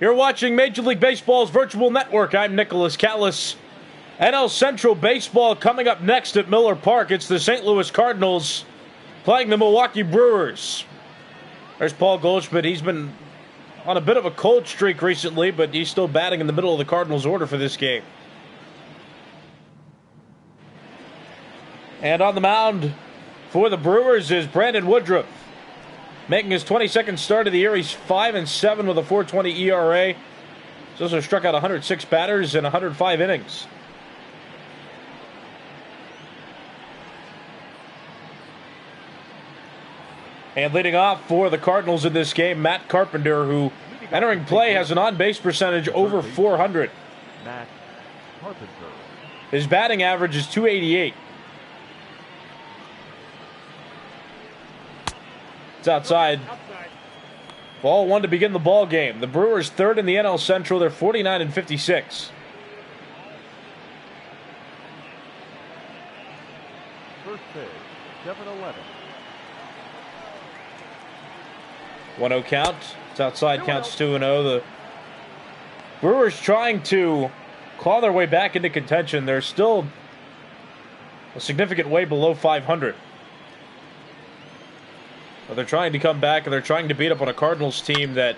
You're watching Major League Baseball's virtual network. I'm Nicholas Callis. NL Central Baseball coming up next at Miller Park. It's the St. Louis Cardinals playing the Milwaukee Brewers. There's Paul Goldschmidt. He's been on a bit of a cold streak recently, but he's still batting in the middle of the Cardinals' order for this game. And on the mound for the Brewers is Brandon Woodruff. Making his 22nd start of the year, he's 5-7 with a 4.20 ERA. He's also struck out 106 batters in 105 innings. And leading off for the Cardinals in this game, Matt Carpenter, who entering play has an on-base percentage over 400. Matt Carpenter. His batting average is .288. It's outside. Ball one to begin the ball game. The Brewers third in the NL Central. They're 49-56. First pitch, 7-11. 1-0 count. It's outside, counts 2-0. The Brewers trying to claw their way back into contention. They're still a significant way below 500. But they're trying to come back, and they're trying to beat up on a Cardinals team that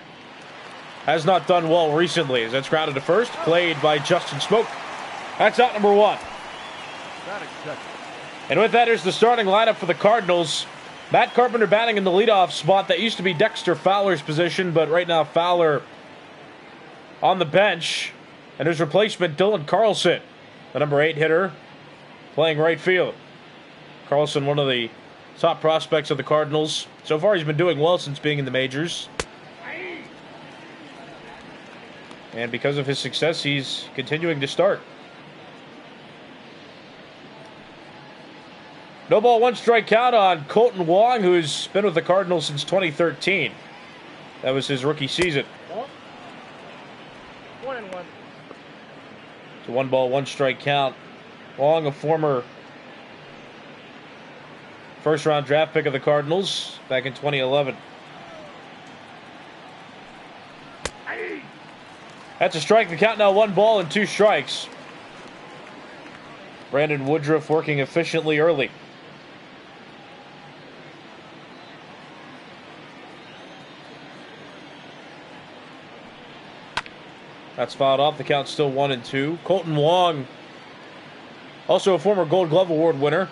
has not done well recently. As that's grounded to first, played by Justin Smoke. That's out number one. And with that, here's the starting lineup for the Cardinals. Matt Carpenter batting in the leadoff spot. That used to be Dexter Fowler's position, but right now Fowler on the bench. And his replacement, Dylan Carlson, the number 8 hitter, playing right field. Carlson, one of the top prospects of the Cardinals. So far, he's been doing well since being in the majors. And because of his success, he's continuing to start. No ball, one strike count on Colton Wong, who's been with the Cardinals since 2013. That was his rookie season. 1-1. It's a 1 ball, 1 strike count. Wong, a former first-round draft pick of the Cardinals back in 2011. That's a strike. The count now 1 ball and 2 strikes. Brandon Woodruff working efficiently early. That's fouled off. The count's still 1-2. Colton Wong, also a former Gold Glove Award winner.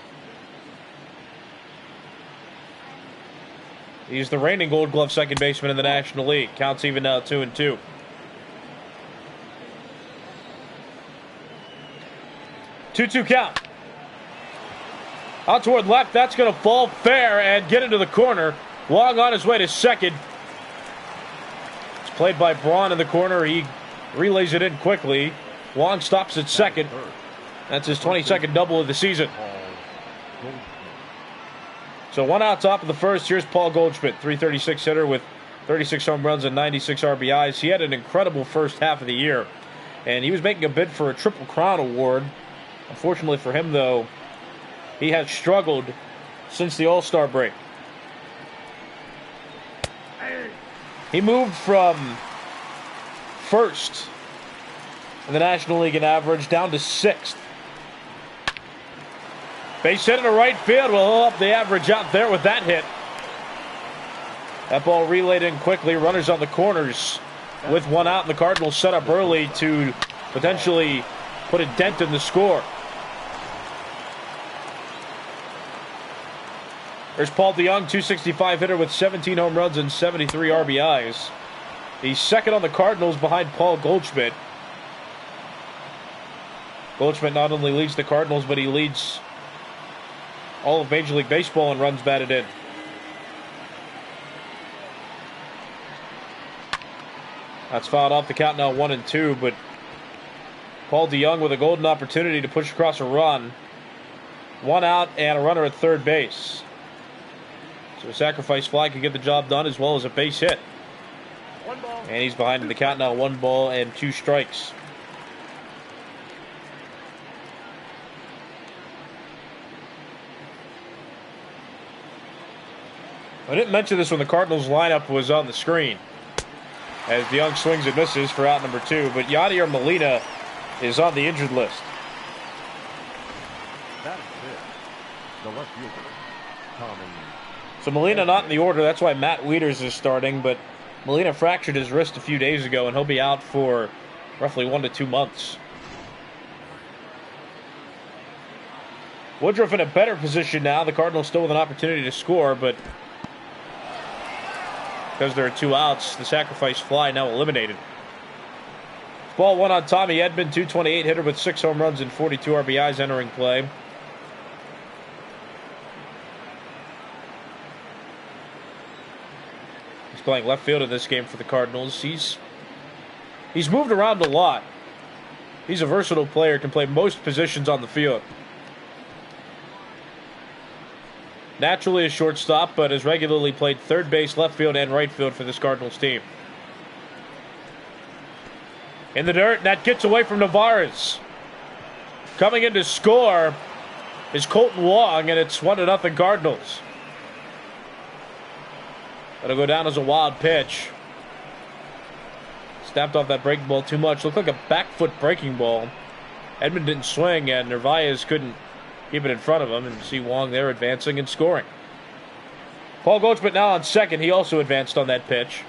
He's the reigning Gold Glove second baseman in the National League. Counts even now 2-2. 2-2 count. Out toward left. That's going to fall fair and get into the corner. Wong on his way to second. It's played by Braun in the corner. He relays it in quickly. Wong stops at second. That's his 22nd double of the season. So 1 out top of the first. Here's Paul Goldschmidt, .336 hitter with 36 home runs and 96 RBIs. He had an incredible first half of the year, and he was making a bid for a Triple Crown award. Unfortunately for him, though, he has struggled since the All-Star break. He moved from first in the National League in average down to 6th. Base hit into right field. Will up the average out there with that hit. That ball relayed in quickly. Runners on the corners with 1 out. And the Cardinals set up early to potentially put a dent in the score. There's Paul DeYoung, .265 hitter with 17 home runs and 73 RBIs. He's second on the Cardinals behind Paul Goldschmidt. Goldschmidt not only leads the Cardinals, but he leads all of Major League Baseball in runs batted in. That's fouled off. The count now 1-2, but Paul DeYoung with a golden opportunity to push across a run. 1 out and a runner at third base. So a sacrifice fly could get the job done as well as a base hit. 1 ball. And he's behind in the count now 1 ball and 2 strikes. I didn't mention this when the Cardinals lineup was on the screen. as DeYoung swings and misses for out number 2. But Yadier Molina is on the injured list. That is it. The left fielder, Tommy. So Molina not in the order. That's why Matt Wieders is starting. But Molina fractured his wrist a few days ago, and he'll be out for roughly 1 to 2 months. Woodruff in a better position now. The Cardinals still with an opportunity to score, but because there are 2 outs, the sacrifice fly now eliminated. Ball 1 on Tommy Edman, 228 hitter with 6 home runs and 42 RBIs entering play. He's playing left field in this game for the Cardinals. He's moved around a lot. He's a versatile player, can play most positions on the field. Naturally a shortstop, but has regularly played third base, left field, and right field for this Cardinals team. In the dirt, that gets away from Navarez. Coming in to score is Colton Wong, and it's 1-0 Cardinals. That'll go down as a wild pitch. Snapped off that breaking ball too much. Looked like a back foot breaking ball. Edman didn't swing, and Narvaez couldn't keep it in front of him, and see Wong there advancing and scoring. Paul Goldschmidt now on second. He also advanced on that pitch.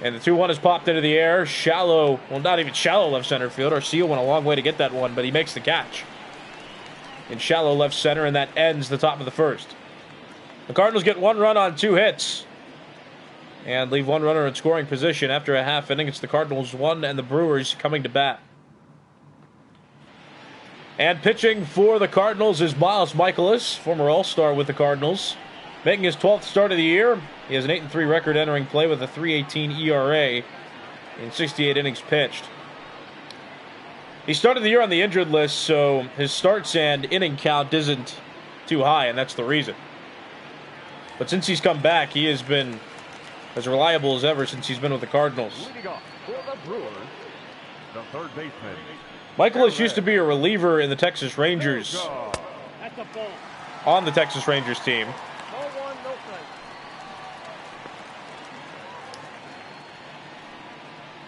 And the 2-1 is popped into the air. Shallow, well, not even shallow left center field. Garcia went a long way to get that one, but he makes the catch. In shallow left center, and that ends the top of the first. The Cardinals get 1 run on 2 hits and leave 1 runner in scoring position after a half inning. It's the Cardinals 1 and the Brewers coming to bat. And pitching for the Cardinals is Miles Michaelis, former All-Star with the Cardinals. Making his 12th start of the year. He has an 8-3 record entering play with a 3.18 ERA in 68 innings pitched. He started the year on the injured list, so his starts and inning count isn't too high, and that's the reason. But since he's come back, he has been as reliable as ever since he's been with the Cardinals. Leading off for the Brewers, the third baseman. Michaelis used to be a reliever in the Texas Rangers, That's a ball. on the Texas Rangers team. Ball 1, no strike.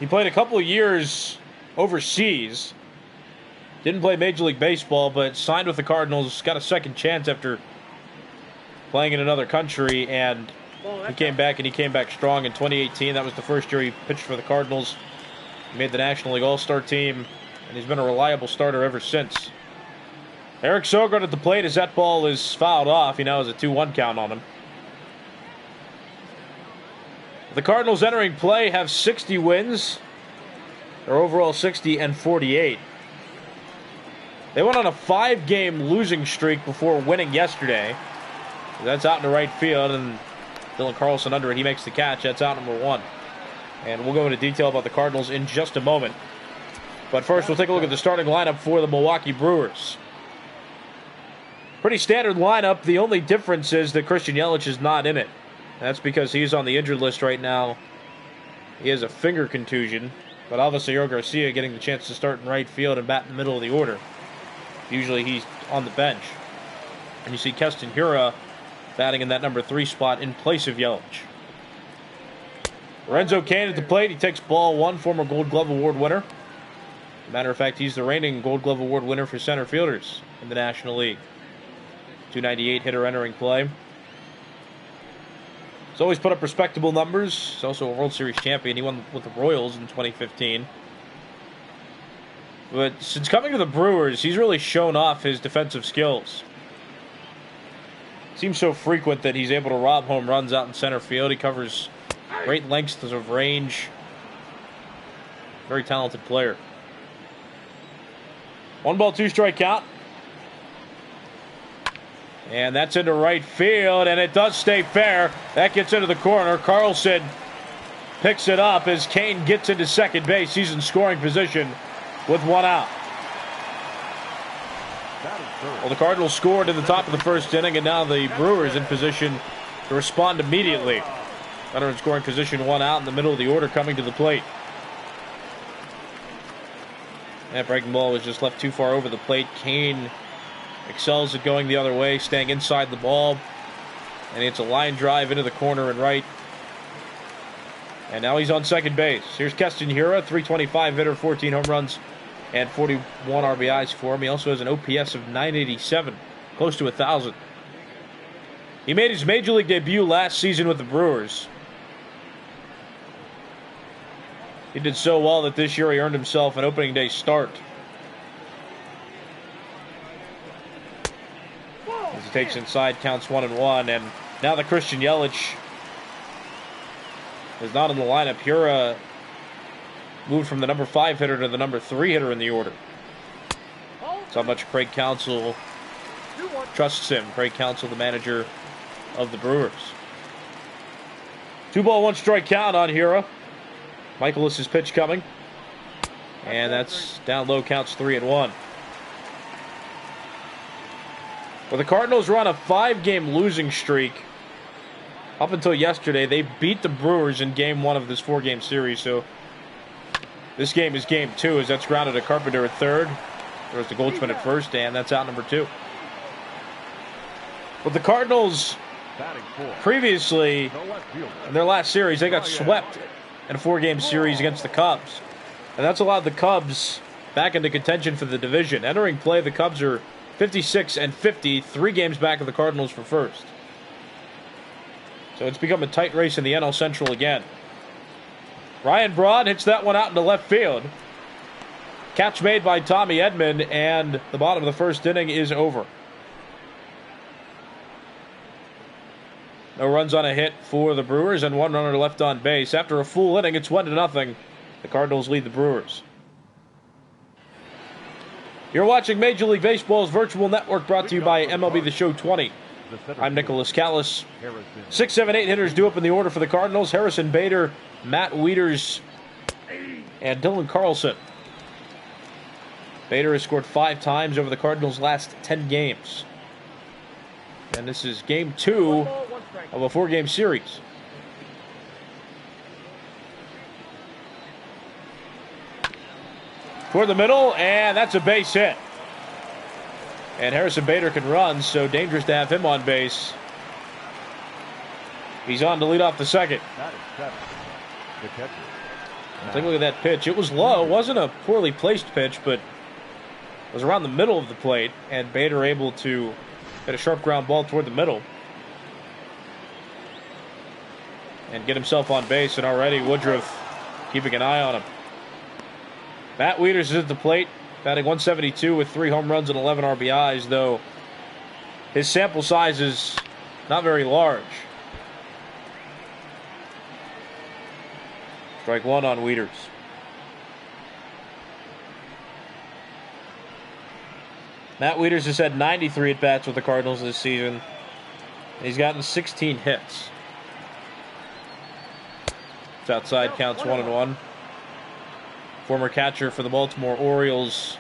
He played a couple of years overseas. Didn't play Major League Baseball, but signed with the Cardinals. Got a second chance after playing in another country, and he came back, and he came back strong in 2018. That was the first year he pitched for the Cardinals. He made the National League All-Star team, and he's been a reliable starter ever since. Eric Sogart at the plate as that ball is fouled off. He now has a 2-1 count on him. The Cardinals entering play have 60 wins. They're overall 60-48. They went on a 5-game losing streak before winning yesterday. That's out into right field, and Dylan Carlson under it. He makes the catch. That's out number 1. And we'll go into detail about the Cardinals in just a moment. But first, we'll take a look at the starting lineup for the Milwaukee Brewers. Pretty standard lineup. The only difference is that Christian Yelich is not in it. That's because he's on the injured list right now. He has a finger contusion. But obviously, Garcia getting the chance to start in right field and bat in the middle of the order. Usually he's on the bench. And you see Keston Hiura batting in that number 3 spot in place of Yelich. Lorenzo Cain at the plate. He takes ball 1, former Gold Glove Award winner. As a matter of fact, he's the reigning Gold Glove Award winner for center fielders in the National League. 298 hitter entering play. He's always put up respectable numbers. He's also a World Series champion. He won with the Royals in 2015. But since coming to the Brewers, he's really shown off his defensive skills. Seems so frequent that he's able to rob home runs out in center field. He covers great lengths of range. Very talented player. 1 ball, 2 strike count. And that's into right field, and it does stay fair. That gets into the corner. Carlson picks it up as Cain gets into second base. He's in scoring position with 1 out. Well, the Cardinals scored in the top of the first inning, and now the Brewers in position to respond immediately. Runner in scoring position, 1 out in the middle of the order coming to the plate. That breaking ball was just left too far over the plate. Cain excels at going the other way, staying inside the ball. And it's a line drive into the corner and right. And now he's on second base. Here's Keston Hiura, 325 hitter, 14 home runs, and 41 RBIs for him. He also has an OPS of 987, close to 1,000. He made his Major League debut last season with the Brewers. He did so well that this year he earned himself an opening day start. As he takes inside, counts 1-1, and now the Christian Yelich is not in the lineup. Hiura moved from the number 5 hitter to the number 3 hitter in the order. That's how much Craig Counsell trusts him. Craig Counsell, the manager of the Brewers. 2-ball, 1-strike count on Hiura. Michaelis' pitch coming. And that's down low, counts 3-1. Well, the Cardinals were on a 5-game losing streak. Up until yesterday, they beat the Brewers in Game 1 of this 4-game series. So this game is Game 2, as that's grounded to Carpenter at third. There's the Goldschmidt at first, and that's out number 2. But the Cardinals, previously, in their last series, they got swept in a 4-game series against the Cubs. And that's allowed the Cubs back into contention for the division. Entering play, the Cubs are 56-50, 3 games back of the Cardinals for first. So it's become a tight race in the NL Central again. Ryan Braun hits that one out into left field. Catch made by Tommy Edman, and the bottom of the first inning is over. No runs on a hit for the Brewers, and 1 runner left on base. After a full inning, it's 1-0. The Cardinals lead the Brewers. You're watching Major League Baseball's virtual network, brought to you by MLB The Show 20. I'm Nicholas Callis. 6, 7, 8 hitters due up in the order for the Cardinals. Harrison Bader, Matt Wieders, and Dylan Carlson. Bader has scored 5 times over the Cardinals' last 10 games. And this is Game 2 of a 4-game series. Toward the middle, and that's a base hit. And Harrison Bader can run, so dangerous to have him on base. He's on to lead off the second. Take a look at that pitch. It was low. It wasn't a poorly placed pitch, but it was around the middle of the plate, and Bader able to hit a sharp ground ball toward the middle and get himself on base, and already Woodruff keeping an eye on him. Matt Wieders is at the plate, batting .172 with 3 home runs and 11 RBIs, though his sample size is not very large. Strike 1 on Wieders. Matt Wieders has had 93 at-bats with the Cardinals this season, and he's gotten 16 hits. It's outside, counts 1-1. Former catcher for the Baltimore Orioles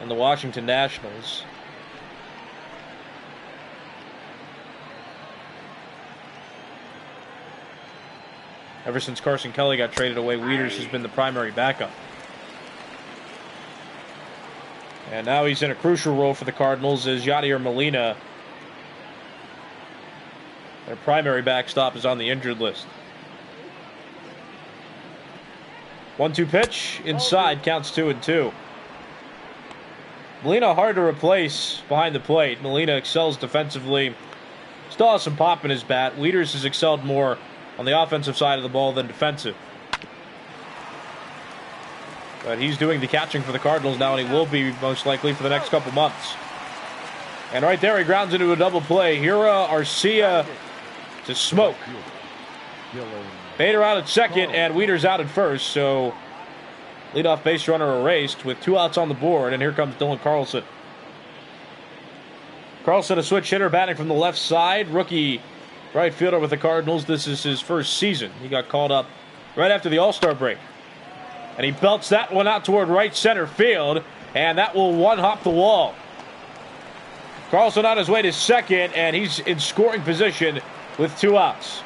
and the Washington Nationals. Ever since Carson Kelly got traded away, Wieders has been the primary backup. And now he's in a crucial role for the Cardinals as Yadier Molina, their primary backstop, is on the injured list. 1-2 pitch, inside, counts 2-2. Molina hard to replace behind the plate. Molina excels defensively. Still has some pop in his bat. Wieders has excelled more on the offensive side of the ball than defensive. But he's doing the catching for the Cardinals now, and he will be most likely for the next couple months. And right there, he grounds into a double play. Hiura, Garcia to smoke. Bader out at second, and Wieders out at first, so leadoff base runner erased with 2 outs on the board, and here comes Dylan Carlson. Carlson, a switch hitter, batting from the left side. Rookie right fielder with the Cardinals. This is his first season. He got called up right after the All-Star break. And he belts that one out toward right center field, and that will one-hop the wall. Carlson on his way to second, and he's in scoring position with 2 outs.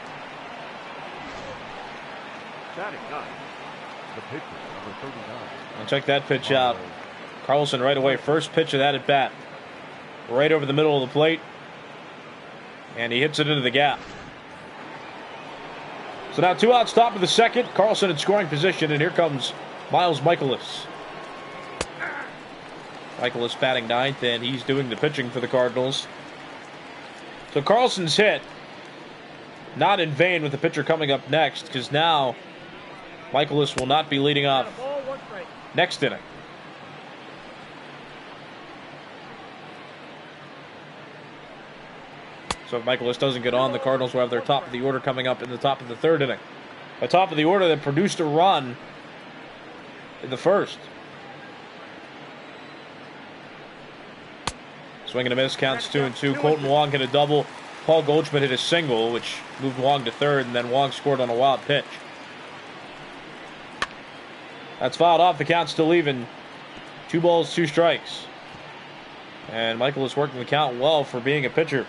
And check that pitch out. Carlson right away, first pitch of that at bat. Right over the middle of the plate. And he hits it into the gap. So now 2 outs, top of the second. Carlson in scoring position, and here comes Miles Michaelis. Michaelis batting ninth, and he's doing the pitching for the Cardinals. So Carlson's hit, not in vain with the pitcher coming up next, because now Michaelis will not be leading off next inning. So if Michaelis doesn't get on, the Cardinals will have their top of the order coming up in the top of the third inning. A top of the order that produced a run in the first. Swing and a miss, counts 2-2. Colton Wong hit a double. Paul Goldschmidt hit a single, which moved Wong to third, and then Wong scored on a wild pitch. That's fouled off. The count's still even. 2 balls, 2 strikes. And Michaelis working the count well for being a pitcher.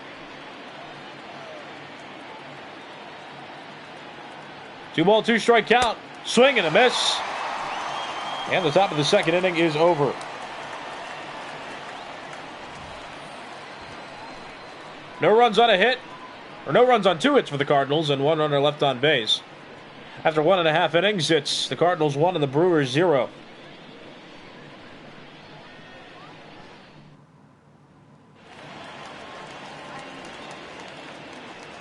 2 ball, 2 strike count. Swing and a miss. And the top of the second inning is over. No runs on a hit, or no runs on 2 hits for the Cardinals, and 1 runner left on base. After 1.5 innings, it's the Cardinals 1 and the Brewers 0.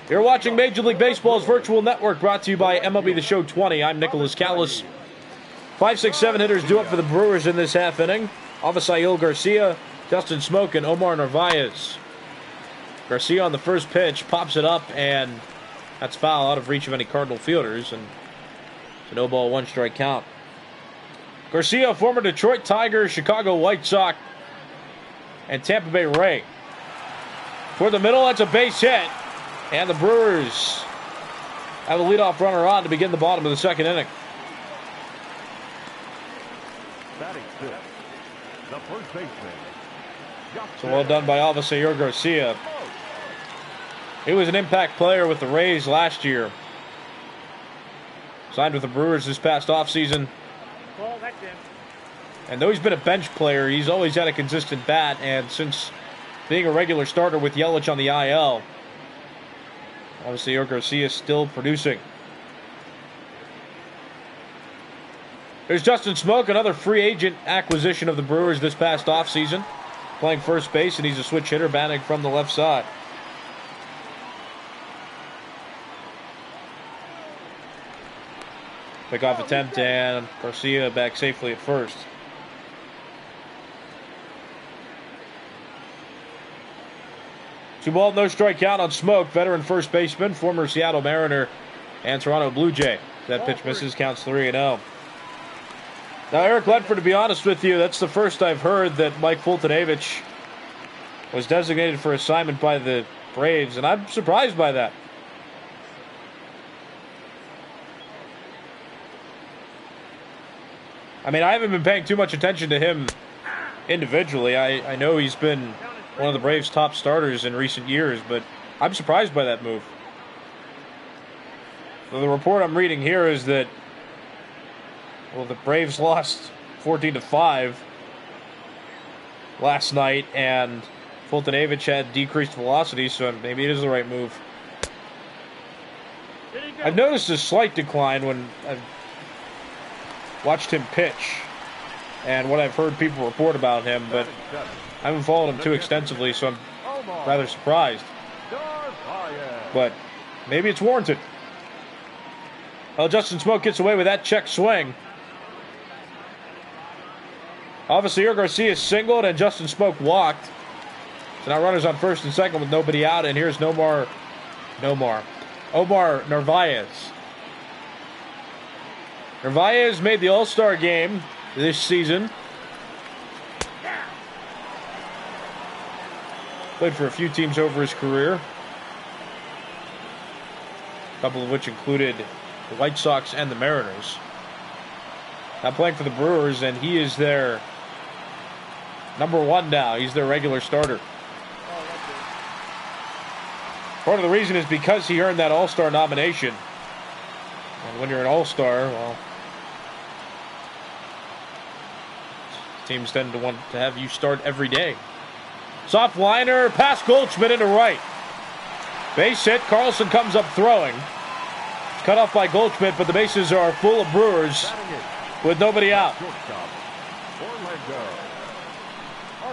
You're watching Major League Baseball's virtual network, brought to you by MLB The Show 20. I'm Nicholas Callis. 5, 6, 7 hitters due up for the Brewers in this half inning. Avisail Garcia, Justin Smoke, and Omar Narvaez. Garcia on the first pitch pops it up, and that's foul, out of reach of any Cardinal fielders, and it's a no ball, 1 strike count. Garcia, former Detroit Tiger, Chicago White Sox, and Tampa Bay Ray. Toward the middle, that's a base hit. And the Brewers have a leadoff runner on to begin the bottom of the second inning. Batting fifth, the first baseman. So well done by Avisail Garcia. He was an impact player with the Rays last year. Signed with the Brewers this past offseason. And though he's been a bench player, he's always had a consistent bat. And since being a regular starter with Yelich on the IL, Avisail Garcia is still producing. There's Justin Smoke, another free agent acquisition of the Brewers this past offseason. Playing first base, and he's a switch hitter, batting from the left side. Pickoff attempt, and Garcia back safely at first. Two ball, no strike count on Smoke, veteran first baseman, former Seattle Mariner and Toronto Blue Jay. That pitch misses, counts 3-0. Now, Eric Ledford, to be honest with you, that's the first I've heard that Mike Fultonavich was designated for assignment by the Braves, and I'm surprised by that. I mean, I haven't been paying too much attention to him individually. I know he's been one of the Braves' top starters in recent years, but I'm surprised by that move. So the report I'm reading here is that, well, the Braves lost 14-5 last night, and Fultonavich had decreased velocity, so maybe it is the right move. I've noticed a slight decline when I've watched him pitch and what I've heard people report about him, but I haven't followed him too extensively, so I'm rather surprised. But maybe it's warranted. Well, Justin Smoke gets away with that check swing. Avisail Garcia singled, and Justin Smoke walked. So now runners on first and second with nobody out, and here's Omar Narvaez. Narvaez made the All-Star game this season. Played for a few teams over his career, a couple of which included the White Sox and the Mariners. Now playing for the Brewers, and he is their #1 now. He's their regular starter. Part of the reason is because he earned that All-Star nomination. And when you're an All-Star, well, teams tend to want to have you start every day. Soft liner, past Goldschmidt into right. Base hit, Carlson comes up throwing. cut off by Goldschmidt, but the bases are full of Brewers with nobody out.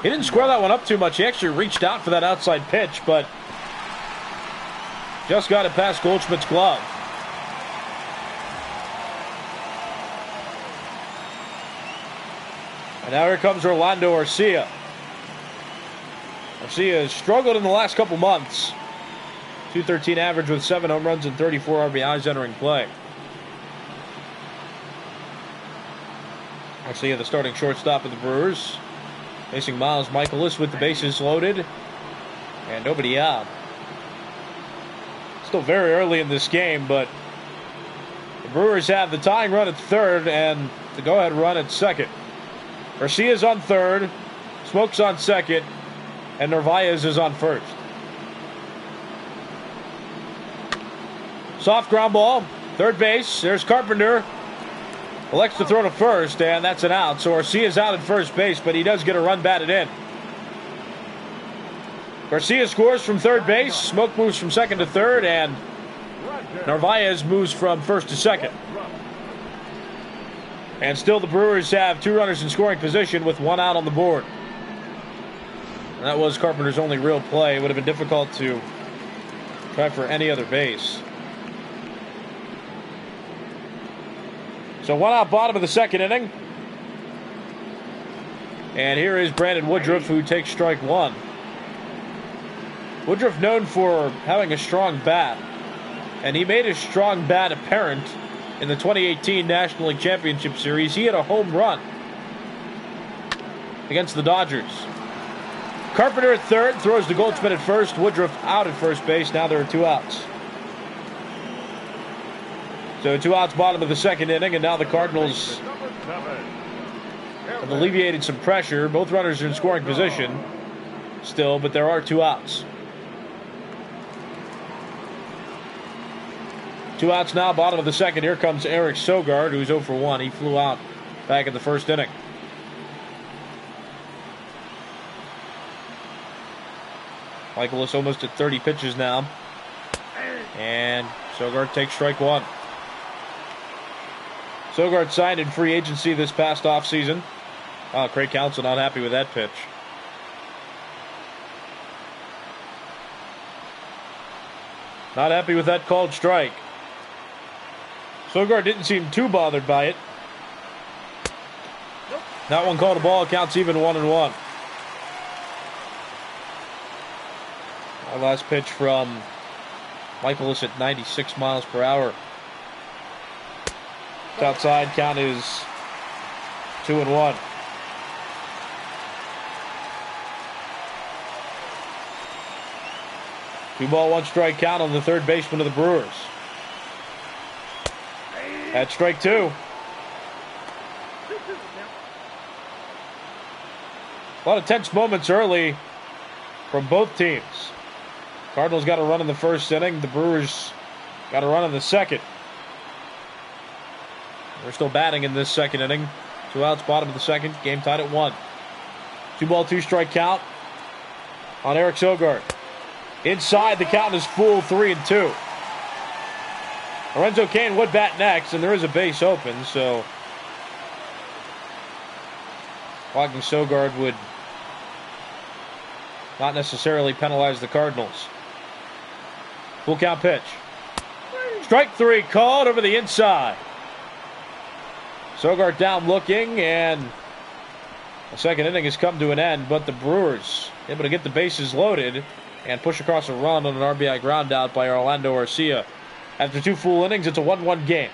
He didn't square that one up too much. He actually reached out for that outside pitch, but just got it past Goldschmidt's glove. And now here comes Orlando Garcia. Garcia has struggled in the last couple months. .213 average with 7 home runs and 34 RBIs entering play. Garcia, the starting shortstop of the Brewers, facing Miles Michaelis with the bases loaded and nobody out. Still very early in this game, but the Brewers have the tying run at third and the go-ahead run at second. Garcia's on third, Smoke's on second, and Narvaez is on first. Soft ground ball, third base. There's Carpenter. Elects to throw to first, and that's an out. So Garcia's out at first base, but he does get a run batted in. Garcia scores from third base. Smoke moves from second to third, and Narvaez moves from first to second. And still the Brewers have 2 runners in scoring position with 1 out on the board. And that was Carpenter's only real play. It would have been difficult to try for any other base. So 1 out, bottom of the second inning. And here is Brandon Woodruff, who takes strike 1. Woodruff known for having a strong bat. And he made his strong bat apparent in the 2018 National League Championship Series. He had a home run against the Dodgers. Carpenter at third, throws to Goldschmidt at first. Woodruff out at first base. Now there are 2 outs. So 2 outs, bottom of the second inning, and now the Cardinals have alleviated some pressure. Both runners are in scoring position still, but there are 2 outs. 2 outs now, bottom of the second. Here comes Eric Sogart, who's 0 for 1. He flew out back in the first inning. Michaelis almost at 30 pitches now. And Sogart takes strike 1. Sogart signed in free agency this past offseason. Craig Counsell not happy with that pitch. Not happy with that called strike. Sogart didn't seem too bothered by it. That one called a ball, counts even 1-1. Our last pitch from Michaelis at 96 miles per hour. It's outside, count is 2-1. Two ball, 1 strike count on the third baseman of the Brewers. That's strike 2. A lot of tense moments early from both teams. Cardinals got a run in the first inning. The Brewers got a run in the second. They're still batting in this second inning. 2 outs, bottom of the second. Game tied at 1. 2 ball, 2 strike count on Eric Sogart. Inside, the count is full, 3-2. Lorenzo Cain would bat next, and there is a base open, so walking Sogart would not necessarily penalize the Cardinals. Full count pitch. Strike 3 called over the inside. Sogart down looking, and the second inning has come to an end, but the Brewers able to get the bases loaded and push across a run on an RBI ground out by Orlando Garcia. After 2 full innings, it's a 1-1 game.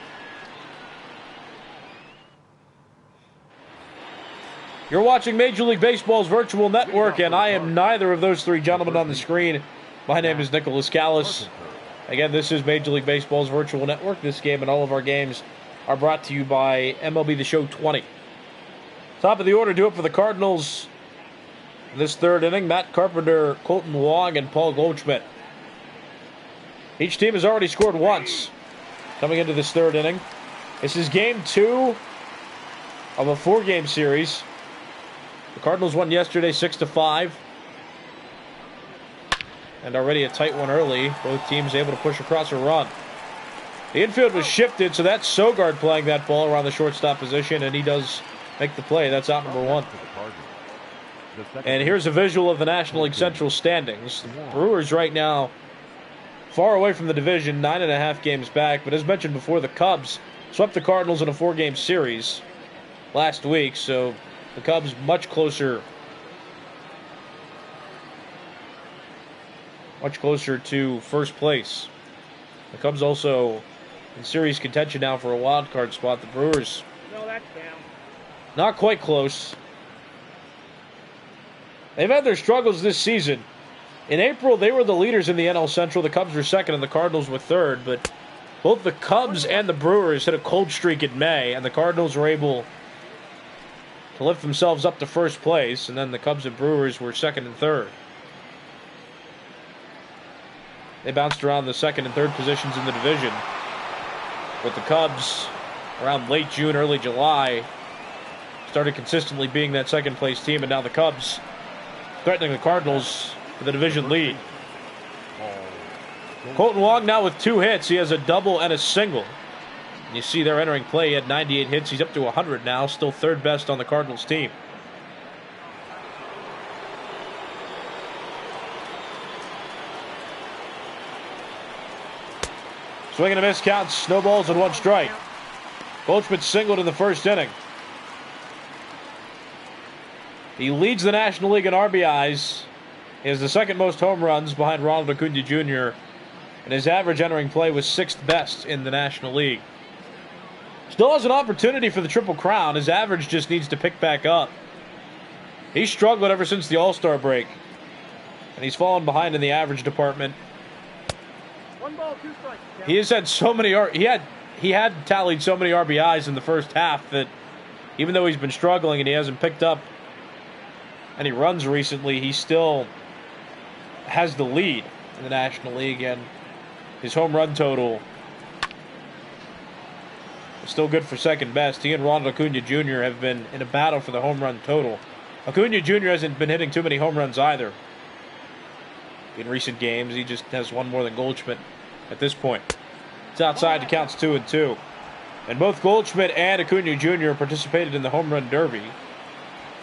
You're watching Major League Baseball's virtual network, and I am neither of those 3 gentlemen on the screen. My name is Nicholas Callis. Again, this is Major League Baseball's virtual network. This game and all of our games are brought to you by MLB The Show 20. Top of the order, do it for the Cardinals in this third inning. Matt Carpenter, Colton Wong, and Paul Goldschmidt. Each team has already scored once coming into this third inning. This is game 2 of a 4-game series. The Cardinals won yesterday 6-5. And already a tight one early. Both teams able to push across a run. The infield was shifted, so that's Sogart playing that ball around the shortstop position, and he does make the play. That's out number one. And here's a visual of the National League Central standings. The Brewers right now far away from the division, 9.5 games back. But as mentioned before, the Cubs swept the Cardinals in a 4-game series last week. So the Cubs much closer to first place. The Cubs also in series contention now for a wild card spot. The Brewers not quite close. They've had their struggles this season. In April, they were the leaders in the NL Central. The Cubs were second and the Cardinals were third. But both the Cubs and the Brewers hit a cold streak in May, and the Cardinals were able to lift themselves up to first place. And then the Cubs and Brewers were second and third. They bounced around the second and third positions in the division. But the Cubs, around late June, early July, started consistently being that second place team. And now the Cubs threatening the Cardinals for the division lead. Colton Wong now with 2 hits. He has a double and a single. And you see they're entering play. He had 98 hits. He's up to 100 now. Still third best on the Cardinals team. Swing and a miss counts. No balls and 1 strike. Goldschmidt singled in the first inning. He leads the National League in RBIs. He has the second most home runs behind Ronald Acuna Jr. And his average entering play was 6th best in the National League. Still has an opportunity for the Triple Crown. His average just needs to pick back up. He's struggled ever since the All-Star break. And he's fallen behind in the average department. 1 ball, 2 strikes. He has had so many... He had tallied so many RBIs in the first half that even though he's been struggling and he hasn't picked up any runs recently, he still has the lead in the National League, and his home run total is still good for second best. He and Ronald Acuna Jr. have been in a battle for the home run total. Acuna Jr. hasn't been hitting too many home runs either in recent games. He just has 1 more than Goldschmidt at this point. It's outside, it counts 2-2. And both Goldschmidt and Acuna Jr. participated in the Home Run Derby,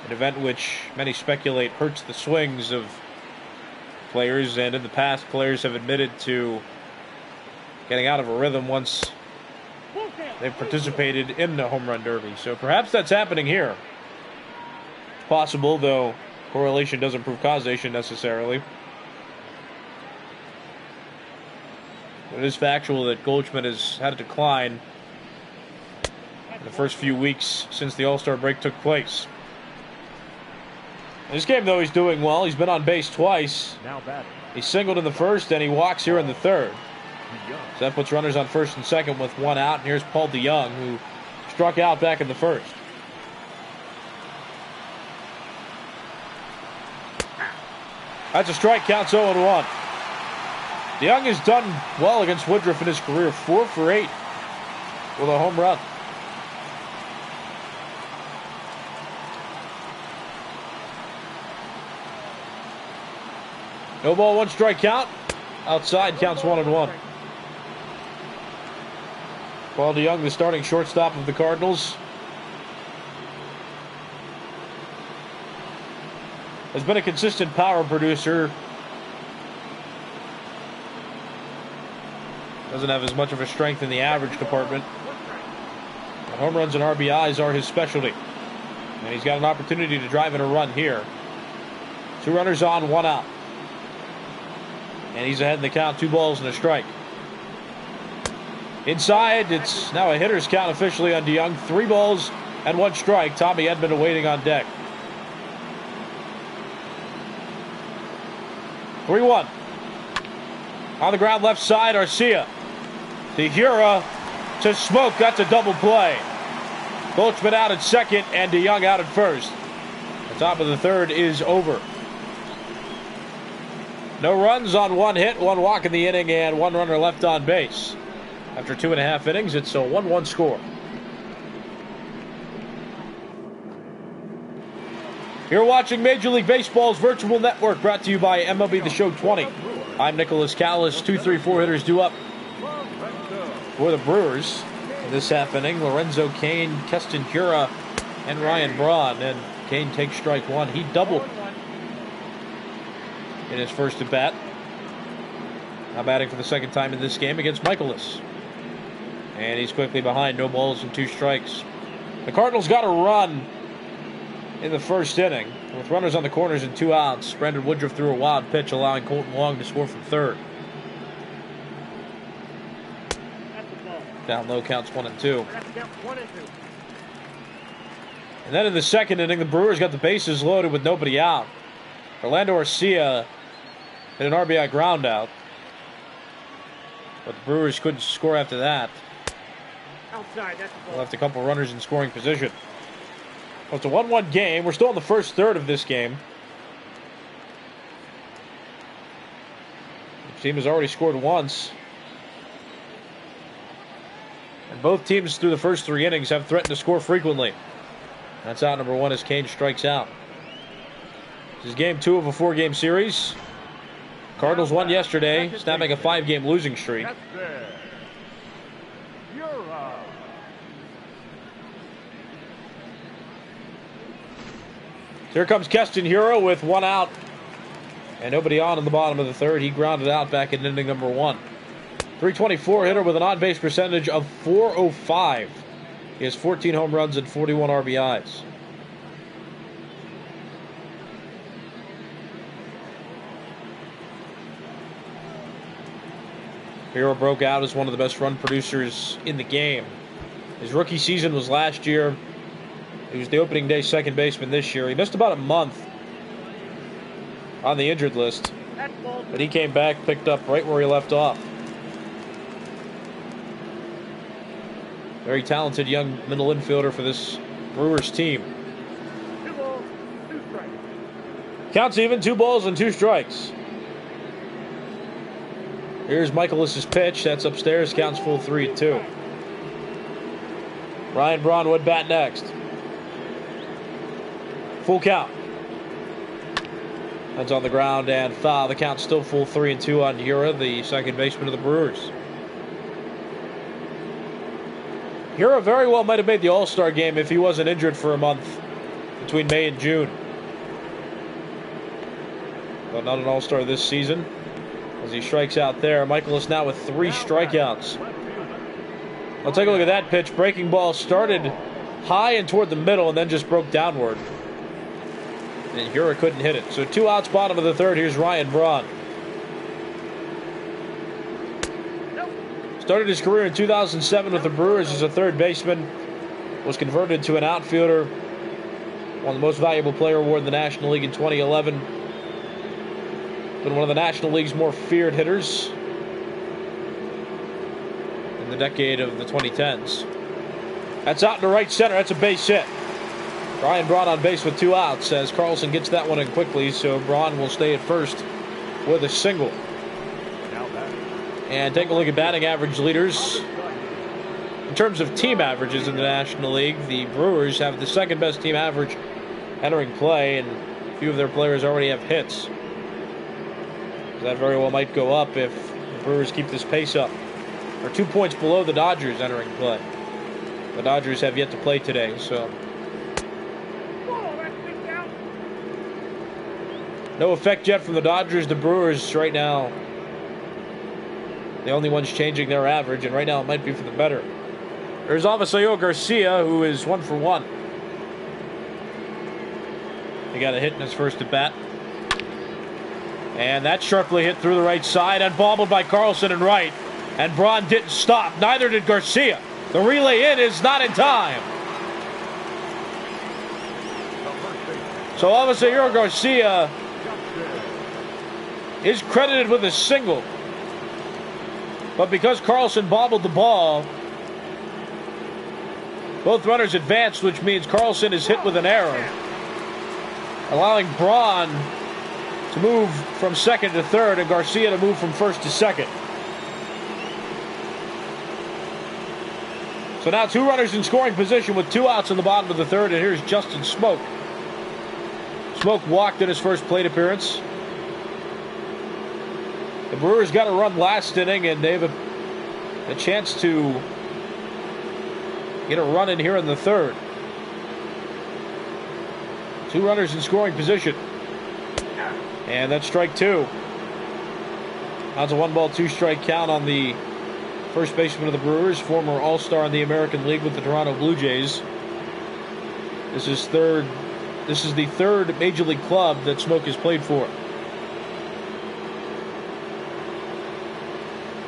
an event which many speculate hurts the swings of players, and in the past players have admitted to getting out of a rhythm once they've participated in the Home Run Derby. So perhaps that's happening here. It's possible, though correlation doesn't prove causation necessarily. But it is factual that Goldschmidt has had a decline in the first few weeks since the All-Star break took place. In this game, though, he's doing well. He's been on base twice. He singled in the first, and he walks here in the third. So that puts runners on first and second with 1 out. And here's Paul DeYoung, who struck out back in the first. That's a strike, counts 0-1. DeYoung has done well against Woodruff in his career, 4 for 8 with a home run. No ball, 1 strike count. Outside, counts 1-1. Paul DeYoung, the starting shortstop of the Cardinals, has been a consistent power producer. Doesn't have as much of a strength in the average department. But home runs and RBIs are his specialty. And he's got an opportunity to drive in a run here. 2 runners on, 1 out. And he's ahead in the count, 2 balls and a strike. Inside, it's now a hitter's count officially on DeYoung. 3 balls and 1 strike. Tommy Edman awaiting on deck. 3-1. On the ground left side, Garcia. To Hura, to Smoke. That's a double play. Goldschmidt out at second and DeYoung out at first. The top of the third is over. No runs on 1 hit, 1 walk in the inning, and 1 runner left on base. After 2.5 innings, it's a 1-1 score. You're watching Major League Baseball's virtual network, brought to you by MLB The Show 20. I'm Nicholas Callis. 2-3-4 hitters due up For the Brewers in this half inning, Lorenzo Cain, Keston Hiura, and Ryan Braun. And Cain takes strike one. He doubled in his first at bat. Now batting for the second time in this game against Michaelis. And he's quickly behind. No balls and 2 strikes. The Cardinals got a run in the first inning with runners on the corners and 2 outs. Brandon Woodruff threw a wild pitch, allowing Colton Wong to score from third. Down low, counts 1-2. And then in the second inning, the Brewers got the bases loaded with nobody out. Orlando Garcia hit an RBI ground out, but the Brewers couldn't score after that. Outside, that's the ball. Left a couple runners in scoring position. Well, it's a 1-1 game. We're still in the first third of this game. The team has already scored once. And both teams through the first 3 innings have threatened to score frequently. That's out number 1 as Cain strikes out. This is game 2 of a 4-game series. Cardinals won yesterday, snapping a 5-game losing streak. Here comes Keston Hiura with 1 out and nobody on in the bottom of the third. He grounded out back in inning number 1. 324 hitter with an on-base percentage of .405. He has 14 home runs and 41 RBIs. Hiura broke out as one of the best run producers in the game. His rookie season was last year. He was the opening day second baseman this year. He missed about a month on the injured list, but he came back, picked up right where he left off. Very talented young middle infielder for this Brewers team. 2 balls, 2 strikes. Counts even, 2 balls and 2 strikes. Here's Michaelis' pitch. That's upstairs. Counts full 3-2. Ryan Braun would bat next. Full count. That's on the ground and foul. The count's still full 3-2 on Hiura, the second baseman of the Brewers. Hiura very well might have made the All-Star game if he wasn't injured for a month between May and June. But not an All-Star this season as he strikes out there. Michaelis now with 3 strikeouts. I'll take a look at that pitch. Breaking ball started high and toward the middle and then just broke downward. And Hiura couldn't hit it. So 2 outs, bottom of the third. Here's Ryan Braun. Started his career in 2007 with the Brewers as a third baseman. Was converted to an outfielder. Won the Most Valuable Player award in the National League in 2011. Been one of the National League's more feared hitters in the decade of the 2010s. That's out into right center. That's a base hit. Ryan Braun on base with 2 outs as Carlson gets that one in quickly, so Braun will stay at first with a single. And take a look at batting average leaders. In terms of team averages in the National League, the Brewers have the second best team average entering play, and a few of their players already have hits. That very well might go up if the Brewers keep this pace up. They're 2 points below the Dodgers entering play. The Dodgers have yet to play today, so no effect yet from the Dodgers. The Brewers right now, the only ones changing their average, and right now it might be for the better. There's Avisail Garcia, who is 1 for 1. He got a hit in his first at bat. And that sharply hit through the right side and bobbled by Carlson in right. And Braun didn't stop. Neither did Garcia. The relay in is not in time. So Avisail Garcia is credited with a single. But because Carlson bobbled the ball, both runners advanced, which means Carlson is hit with an error, allowing Braun to move from second to third and Garcia to move from first to second. So now 2 runners in scoring position with 2 outs in the bottom of the third, and here's Justin Smoak. Smoak walked in his first plate appearance. The Brewers got a run last inning, and they've a chance to get a run in here in the third. 2 runners in scoring position. And that's strike 2. That's a 1-ball, 2-strike count on the first baseman of the Brewers, former All-Star in the American League with the Toronto Blue Jays. This is the third Major League club that Smoke has played for.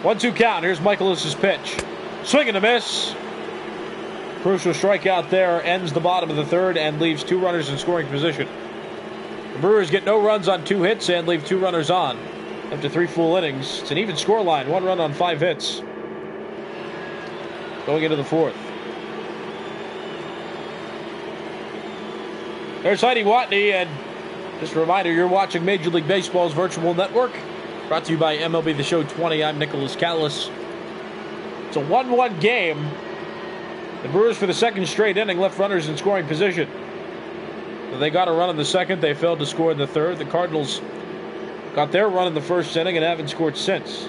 1-2 count. Here's Michaelis' pitch. Swing and a miss. Crucial strikeout there ends the bottom of the third and leaves 2 runners in scoring position. The Brewers get no runs on 2 hits and leave 2 runners on. After 3 full innings, it's an even score line. 1 run on 5 hits. Going into the fourth. There's Heidi Watney, and just a reminder, you're watching Major League Baseball's virtual network. Brought to you by MLB The Show 20. I'm Nicholas Callis. It's a 1-1 game. The Brewers, for the second straight inning, left runners in scoring position. They got a run in the second. They failed to score in the third. The Cardinals got their run in the first inning and haven't scored since.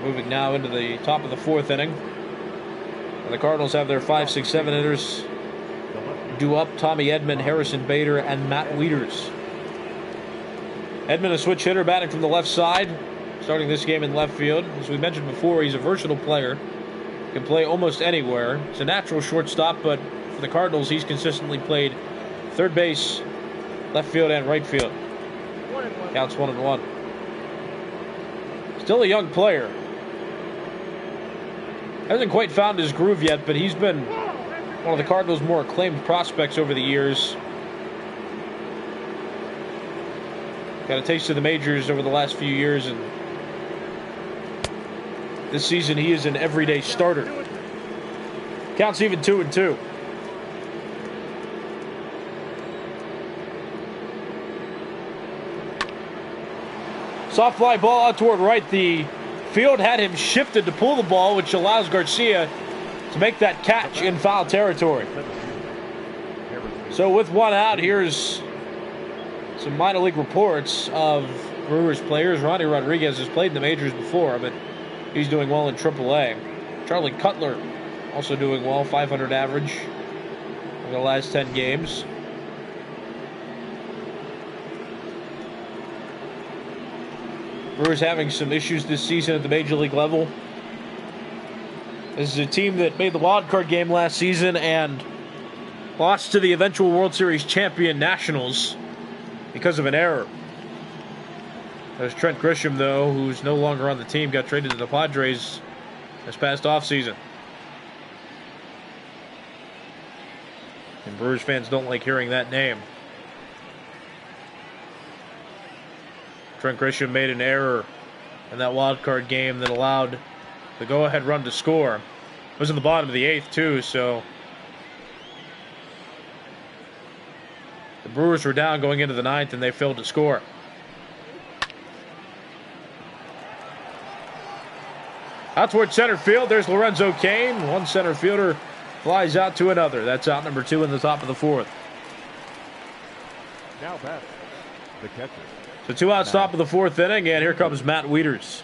Moving now into the top of the fourth inning. And the Cardinals have their 5, 6, 7 hitters due up: Tommy Edman, Harrison Bader, and Matt Wieders. Edman, a switch hitter, batting from the left side, starting this game in left field. As we mentioned before, he's a versatile player. Can play almost anywhere. He's a natural shortstop, but for the Cardinals, he's consistently played third base, left field, and right field. Counts 1-1. Still a young player. Hasn't quite found his groove yet, but he's been one of the Cardinals' more acclaimed prospects over the years. Got a taste of the majors over the last few years, and this season he is an everyday starter. Counts even 2-2. Soft fly ball out toward right. The field had him shifted to pull the ball, which allows Garcia to make that catch in foul territory. So with 1 out, here's some minor league reports of Brewers players. Ronnie Rodriguez has played in the majors before, but he's doing well in AAA. Charlie Cutler also doing well, 500 average in the last 10 games. Brewers having some issues this season at the Major League level. This is a team that made the wild card game last season and lost to the eventual World Series champion Nationals because of an error. There's Trent Grisham, though, who's no longer on the team, got traded to the Padres this past offseason. And Brewers fans don't like hearing that name. Trent Grisham made an error in that wild card game that allowed the go-ahead run to score. It was in the bottom of the 8th, too, so the Brewers were down going into the 9th, and they failed to score. Out toward center field, there's Lorenzo Cain. One center fielder flies out to another. That's out number 2 in the top of the 4th. Now back, the catcher. So 2 outs, top of the 4th inning, and here comes Matt Wieders,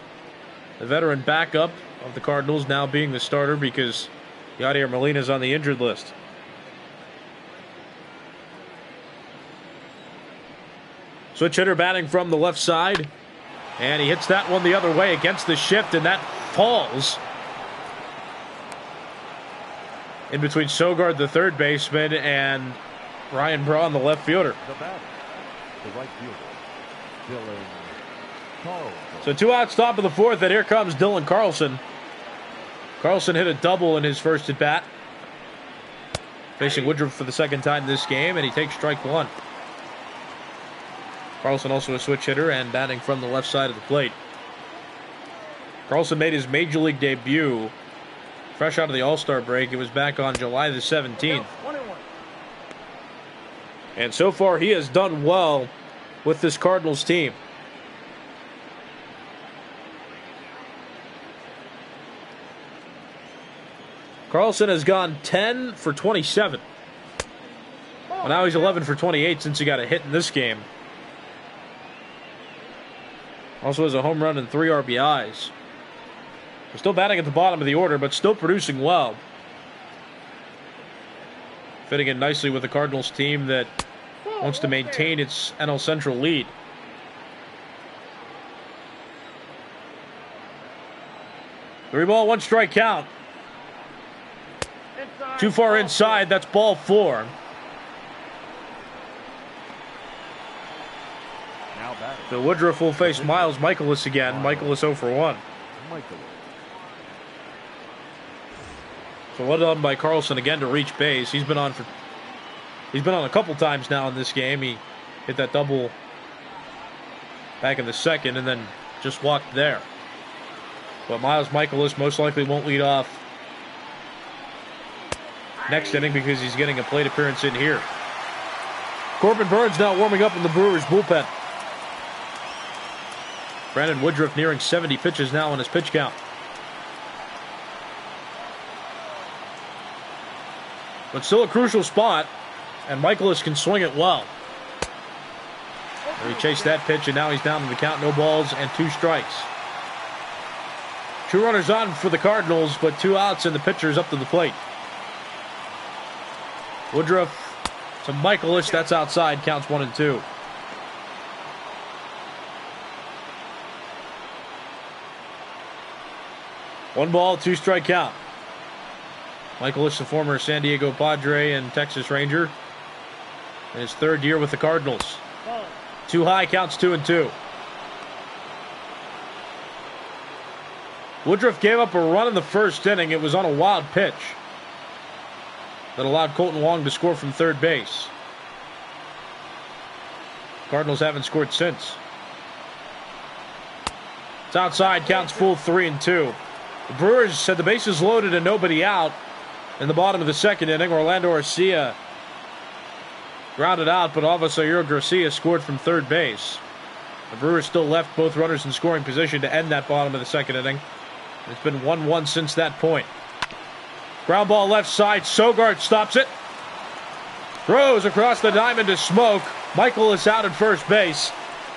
the veteran backup of the Cardinals, now being the starter because Yadier Molina's on the injured list. Switch hitter batting from the left side, and he hits that one the other way against the shift, and that falls in between Sogart, the third baseman, and Ryan Braun, the left fielder. The batter, the right fielder, Dylan Carlson. So 2 outs, top of the 4th, and here comes Dylan Carlson. Carlson hit a double in his first at bat, facing Woodruff for the second time this game, and he takes strike 1. Carlson also a switch hitter and batting from the left side of the plate. Carlson made his major league debut fresh out of the All-Star break. It was back on July the 17th. And so far he has done well with this Cardinals team. Carlson has gone 10 for 27. Well, now he's 11 for 28 since he got a hit in this game. Also has a home run and 3 RBIs. They're still batting at the bottom of the order, but still producing well. Fitting in nicely with the Cardinals team that wants to maintain its NL Central lead. Three ball, one strike count. Too far inside, that's ball 4. So Woodruff will face Miles Michaelis again. Michaelis 0 for 1. So well done by Carlson again to reach base. He's been on a couple times now in this game. He hit that double back in the second and then just walked there. But Miles Michaelis most likely won't lead off next inning because he's getting a plate appearance in here. Corbin Burns now warming up in the Brewers bullpen. Brandon Woodruff nearing 70 pitches now on his pitch count. But still a crucial spot, and Michaelis can swing it well. He chased that pitch, and now he's down to the count. No balls and 2 strikes. 2 runners on for the Cardinals, but 2 outs, and the pitcher's up to the plate. Woodruff to Michaelis. That's outside. Counts 1 and 2. One ball, 2 strike count. Michaelis, the former San Diego Padre and Texas Ranger, in his 3rd year with the Cardinals. Too high, counts 2 and 2. Woodruff gave up a run in the first inning. It was on a wild pitch that allowed Colton Wong to score from third base. Cardinals haven't scored since. It's outside, counts full 3 and 2. The Brewers had the bases loaded and nobody out in the bottom of the second inning. Orlando Garcia grounded out, but Avisaíl Garcia scored from third base. The Brewers still left both runners in scoring position to end that bottom of the second inning. It's been 1-1 since that point. Ground ball left side. Sogart stops it. Throws across the diamond to Smoke. Michael is out at first base.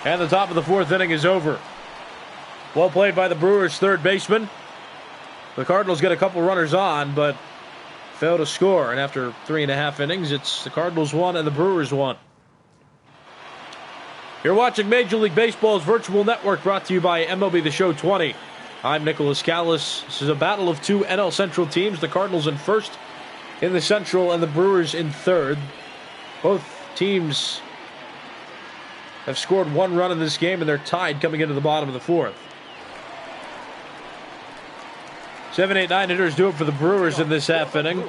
And the top of the 4th inning is over. Well played by the Brewers' third baseman. The Cardinals get a couple runners on, but fail to score. And after 3.5 innings, it's the Cardinals 1 and the Brewers 1. You're watching Major League Baseball's virtual network, brought to you by MLB The Show 20. I'm Nicholas Callis. This is a battle of 2 NL Central teams. The Cardinals in first in the Central and the Brewers in third. Both teams have scored 1 run in this game, and they're tied coming into the bottom of the 4th. 7, 8, 9 hitters do it for the Brewers in this half inning.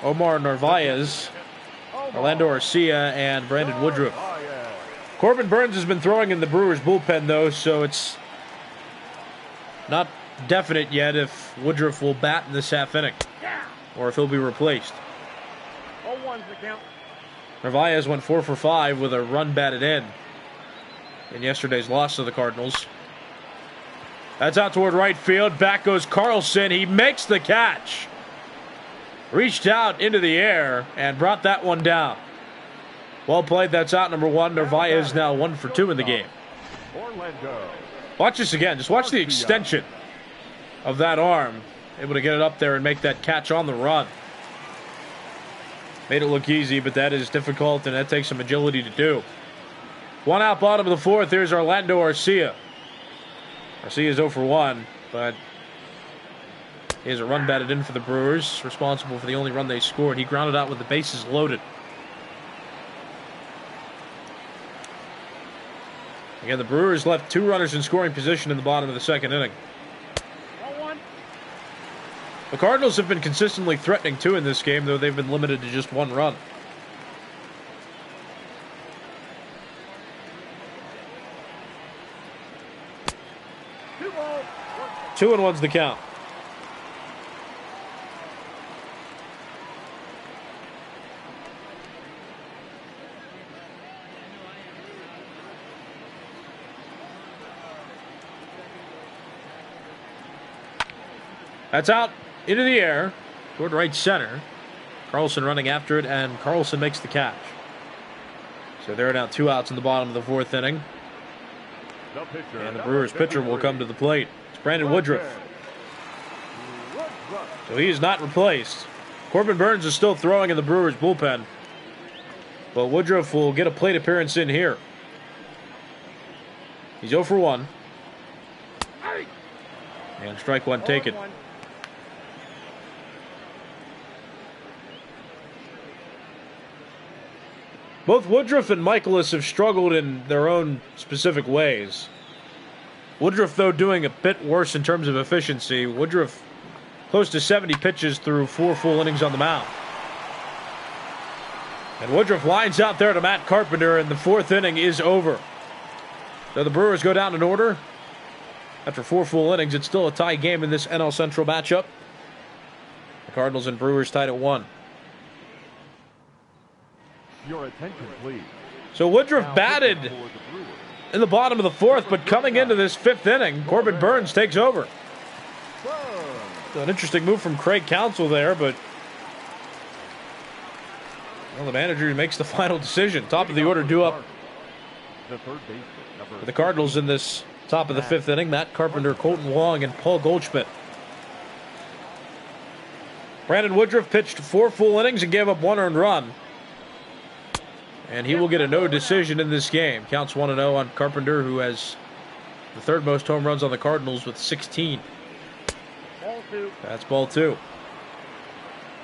Omar Narvaez, Orlando Garcia, and Brandon Woodruff. Corbin Burns has been throwing in the Brewers bullpen, though, so it's not definite yet if Woodruff will bat in this half inning or if he'll be replaced. 0-1's the count. Narvaez went 4 for 5 with a run batted in yesterday's loss to the Cardinals. That's out toward right field. Back goes Carlson. He makes the catch. Reached out into the air and brought that one down. Well played. That's out number 1. Narvaez now 1 for 2 in the game. Watch this again. Just watch the extension of that arm. Able to get it up there and make that catch on the run. Made it look easy, but that is difficult, and that takes some agility to do. 1 out, bottom of the 4th. Here's Orlando Garcia. Garcia's 0 for 1, but he has a run batted in for the Brewers, responsible for the only run they scored. He grounded out with the bases loaded. Again, the Brewers left 2 runners in scoring position in the bottom of the second inning. The Cardinals have been consistently threatening 2 in this game, though they've been limited to just 1 run. Two and 1's the count. That's out into the air toward right center. Carlson running after it, and Carlson makes the catch. So there are now 2 outs in the bottom of the 4th inning. And the Brewers pitcher will come to the plate. It's Brandon Woodruff. So he is not replaced. Corbin Burns is still throwing in the Brewers bullpen. But Woodruff will get a plate appearance in here. He's 0 for 1. And strike one taken. Both Woodruff and Michaelis have struggled in their own specific ways. Woodruff, though, doing a bit worse in terms of efficiency. Woodruff close to 70 pitches through 4 full innings on the mound. And Woodruff lines out there to Matt Carpenter, and the 4th inning is over. So the Brewers go down in order. After 4 full innings, it's still a tie game in this NL Central matchup. The Cardinals and Brewers tied at 1. Your attention, please. So Woodruff batted in the bottom of the 4th, but coming into this 5th inning, Corbin Burns takes over. So an interesting move from Craig Counsell there, but well, the manager makes the final decision. Top of the order due up for the Cardinals in this top of the 5th inning. Matt Carpenter, Colton Wong, and Paul Goldschmidt. Brandon Woodruff pitched 4 full innings and gave up 1 earned run. And he will get a no decision in this game. Counts 1-0 on Carpenter, who has the 3rd most home runs on the Cardinals with 16. Ball 2. That's ball 2.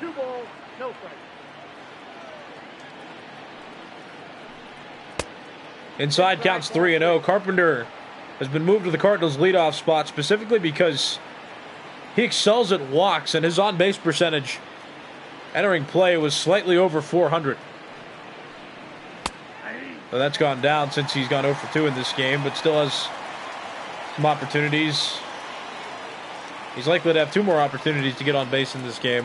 2 balls, no strikes. Inside counts 3-0. Carpenter has been moved to the Cardinals' leadoff spot specifically because he excels at walks, and his on-base percentage entering play was slightly over 400. So that's gone down since he's gone 0 for 2 in this game, but still has some opportunities. He's likely to have 2 more opportunities to get on base in this game.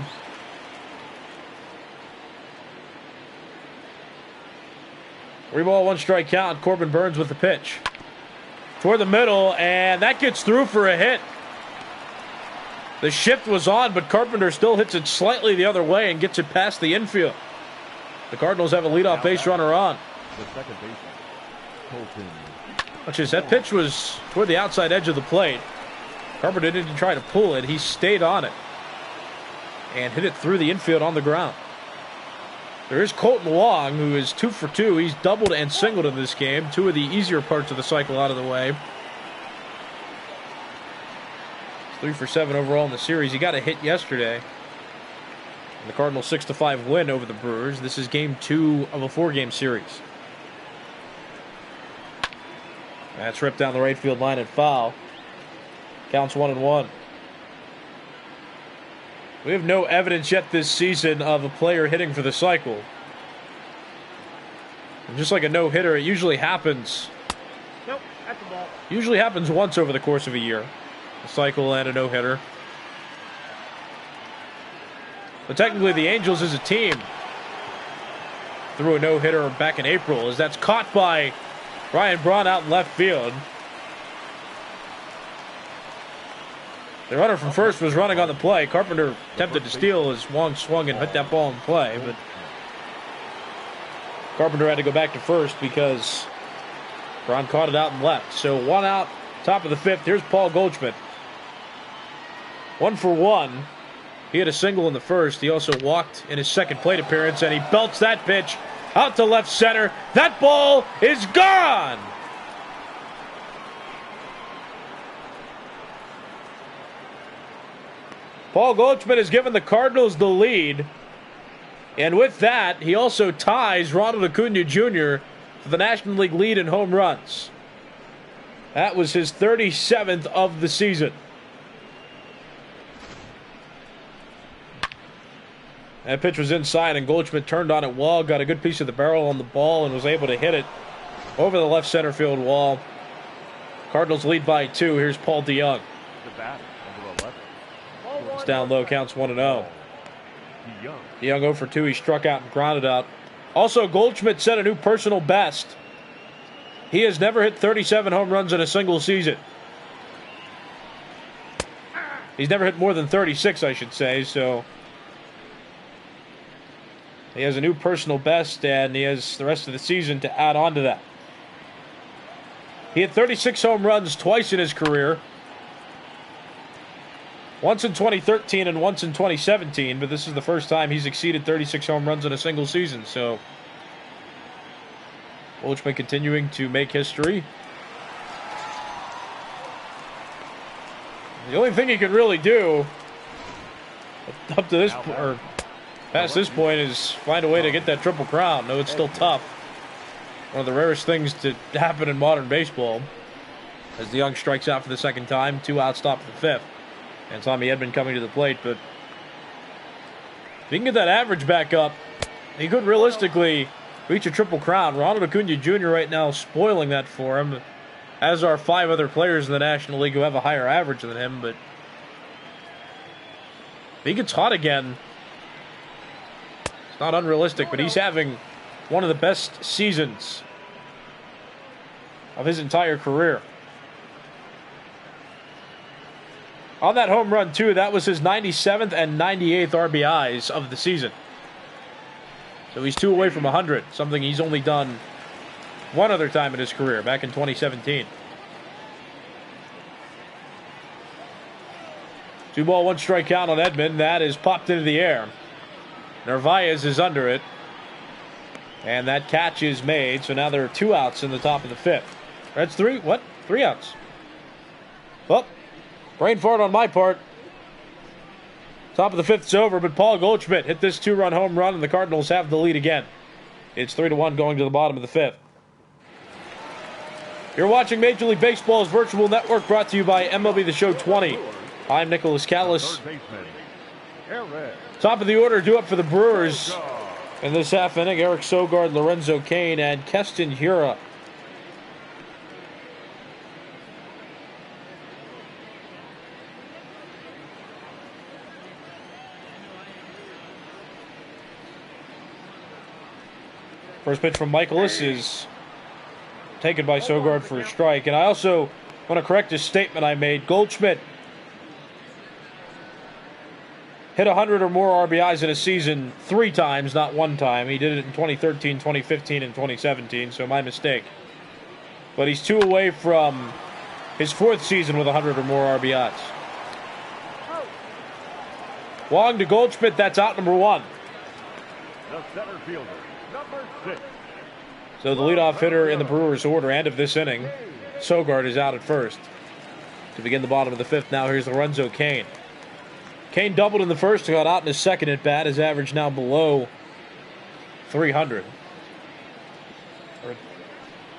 Three ball, 1 strike count. Corbin Burns with the pitch. Toward the middle, and that gets through for a hit. The shift was on, but Carpenter still hits it slightly the other way and gets it past the infield. The Cardinals have a leadoff base runner on. The second baseman, Colton. Watch this, that pitch was toward the outside edge of the plate. Carpenter didn't try to pull it. He stayed on it and hit it through the infield on the ground. There is Colton Wong, who is 2 for 2. He's doubled and singled in this game. 2 of the easier parts of the cycle out of the way. 3 for 7 overall in the series. He got a hit yesterday. And the Cardinals 6-5 win over the Brewers. This is game 2 of a 4-game series. That's ripped down the right field line and foul. Counts 1-1. We have no evidence yet this season of a player hitting for the cycle. And just like a no-hitter, it usually happens. Nope, that's the ball. Usually happens once over the course of a year. A cycle and a no-hitter. But technically the Angels as a team threw a no-hitter back in April, as that's caught by Ryan Braun out in left field. The runner from first was running on the play. Carpenter attempted to steal as Wong swung and hit that ball in play, but Carpenter had to go back to first because Braun caught it out and left. So 1 out, top of the 5th. Here's Paul Goldschmidt. 1 for 1. He had a single in the first. He also walked in his second plate appearance, and he belts that pitch out to left center. That ball is gone! Paul Goldschmidt has given the Cardinals the lead. And with that, he also ties Ronald Acuna Jr. for the National League lead in home runs. That was his 37th of the season. That pitch was inside, and Goldschmidt turned on it well, got a good piece of the barrel on the ball, and was able to hit it over the left center field wall. Cardinals lead by 2. Here's Paul DeYoung. The batter, number 11. It's down low, counts 1-0. DeYoung 0 for 2. He struck out and grounded out. Also, Goldschmidt set a new personal best. He has never hit 37 home runs in a single season. He's never hit more than 36, I should say, so he has a new personal best, and he has the rest of the season to add on to that. He had 36 home runs twice in his career. Once in 2013 and once in 2017, but this is the first time he's exceeded 36 home runs in a single season. So Goldschmidt continuing to make history. The only thing he can really do up to this or past this point is find a way to get that Triple Crown. No, it's still tough. One of the rarest things to happen in modern baseball. As the Young strikes out for the second time, 2 outs, stop for the 5th. And Tommy Edman coming to the plate, but if he can get that average back up, he could realistically reach a Triple Crown. Ronald Acuna Jr. right now spoiling that for him, as are 5 other players in the National League who have a higher average than him. But if he gets hot again, it's not unrealistic, but he's having one of the best seasons of his entire career. On that home run, too, that was his 97th and 98th RBIs of the season. So he's 2 away from 100, something he's only done one other time in his career, back in 2017. 2 ball, 1 strike count on Edman. That is popped into the air. Narvaez is under it. And that catch is made, so now there are 2 outs in the top of the 5th. That's 3 outs. Well, brain fart on my part. Top of the 5th's over, but Paul Goldschmidt hit this 2-run home run, and the Cardinals have the lead again. It's 3-1 going to the bottom of the 5th. You're watching Major League Baseball's virtual network, brought to you by MLB The Show 20. I'm Nicholas Callis. Top of the order due up for the Brewers in this half inning. Eric Sogart, Lorenzo Cain, and Keston Hiura. First pitch from Michaelis is taken by Sogart for a strike. And I also want to correct a statement I made. Goldschmidt hit 100 or more RBIs in a season 3 times, not 1 time. He did it in 2013, 2015, and 2017, so my mistake. But he's 2 away from his 4th season with 100 or more RBIs. Wong to Goldschmidt, that's out number 1. The center fielder, number 6. So the leadoff hitter in the Brewers order and of this inning, Sogart, is out at first. To begin the bottom of the 5th, now here's Lorenzo Cain. Cain doubled in the first, got out in his second at bat. His average now below 300. Or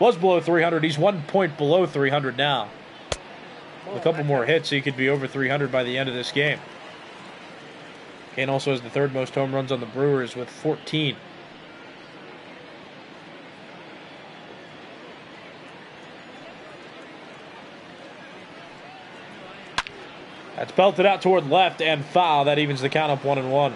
was below 300. He's 1 point below 300 now. With a couple more hits, he could be over 300 by the end of this game. Cain also has the 3rd most home runs on the Brewers with 14. That's belted out toward left and foul. That evens the count up 1-1.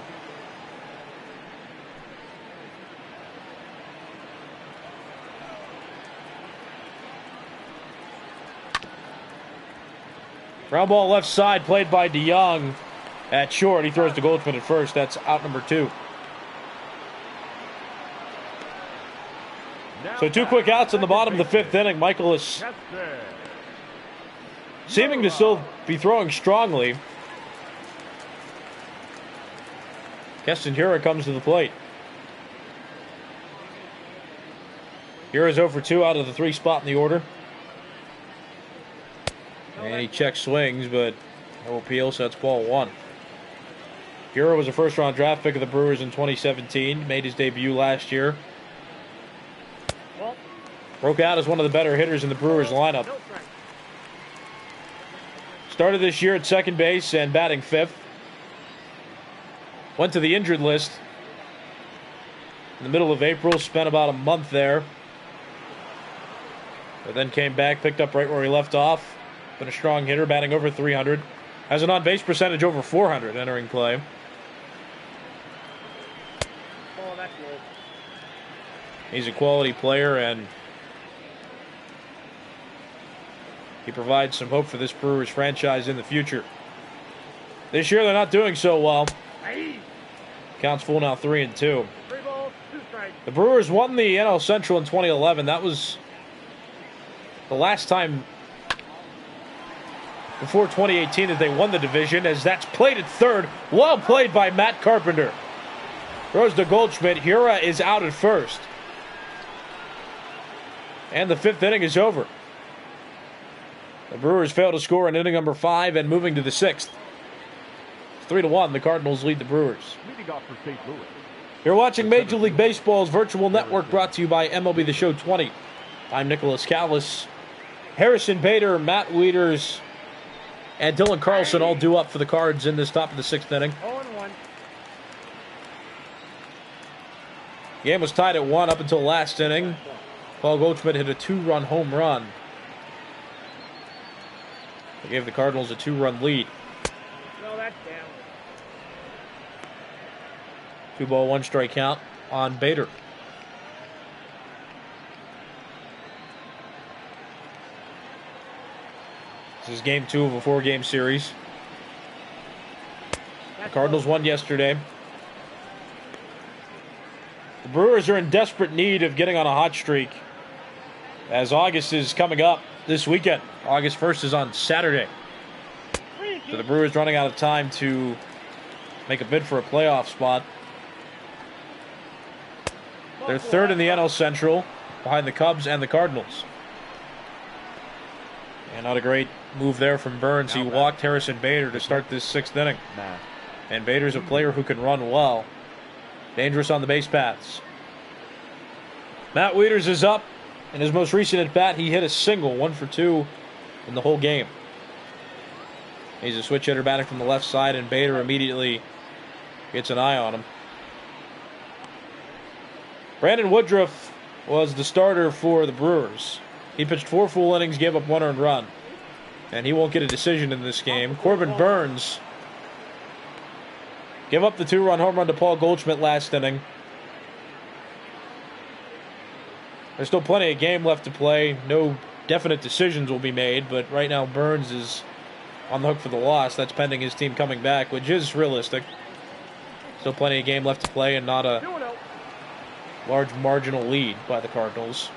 Ground ball left side, played by DeYoung at short. He throws to Goldschmidt at first. That's out number 2. So 2 quick outs in the bottom of the 5th inning. Michaelis seeming to still be throwing strongly. Keston Hiura comes to the plate. Hiura's 0 for 2 out of the 3 spot in the order. And he checks swings, but no appeal, so that's ball 1. Hiura was a first-round draft pick of the Brewers in 2017. Made his debut last year. Broke out as one of the better hitters in the Brewers lineup. Started this year at second base and batting 5th. Went to the injured list in the middle of April. Spent about a month there. But then came back, picked up right where he left off. Been a strong hitter, batting over 300. Has an on-base percentage over 400 entering play. Oh, that's good. He's a quality player, and he provides some hope for this Brewers franchise in the future. This year they're not doing so well. Counts full now, 3-2. 3 balls, 2 strikes. The Brewers won the NL Central in 2011. That was the last time before 2018 that they won the division, as that's played at third. Well played by Matt Carpenter. Throws to Goldschmidt. Hura is out at first. And the 5th inning is over. The Brewers fail to score in inning number 5 and moving to the 6th. It's 3-1. The Cardinals lead the Brewers. Leading off for St. Louis. You're watching Major League Baseball's virtual network, brought to you by MLB The Show 20. I'm Nicholas Callis. Harrison Bader, Matt Wieders, and Dylan Carlson all due up for the Cards in this top of the 6th inning. 0-1. Game was tied at 1 up until last inning. Paul Goldschmidt hit a 2-run home run. They gave the Cardinals a 2-run lead. No, that's down. 2-ball, 1-strike count on Bader. This is game 2 of a 4-game series. The Cardinals won yesterday. The Brewers are in desperate need of getting on a hot streak, as August is coming up this weekend. August 1st is on Saturday. So the Brewers running out of time to make a bid for a playoff spot. They're 3rd in the NL Central, behind the Cubs and the Cardinals. And not a great move there from Burns. He walked Harrison Bader to start this 6th inning. And Bader's a player who can run well. Dangerous on the base paths. Matt Wieders is up. In his most recent at-bat, he hit a single, 1 for 2 in the whole game. He's a switch hitter batting from the left side, and Bader immediately gets an eye on him. Brandon Woodruff was the starter for the Brewers. He pitched 4 full innings, gave up 1 earned run. And he won't get a decision in this game. Corbin Burns gave up the 2-run home run to Paul Goldschmidt last inning. There's still plenty of game left to play. No definite decisions will be made, but right now Burns is on the hook for the loss. That's pending his team coming back, which is realistic. Still plenty of game left to play and not a large marginal lead by the Cardinals.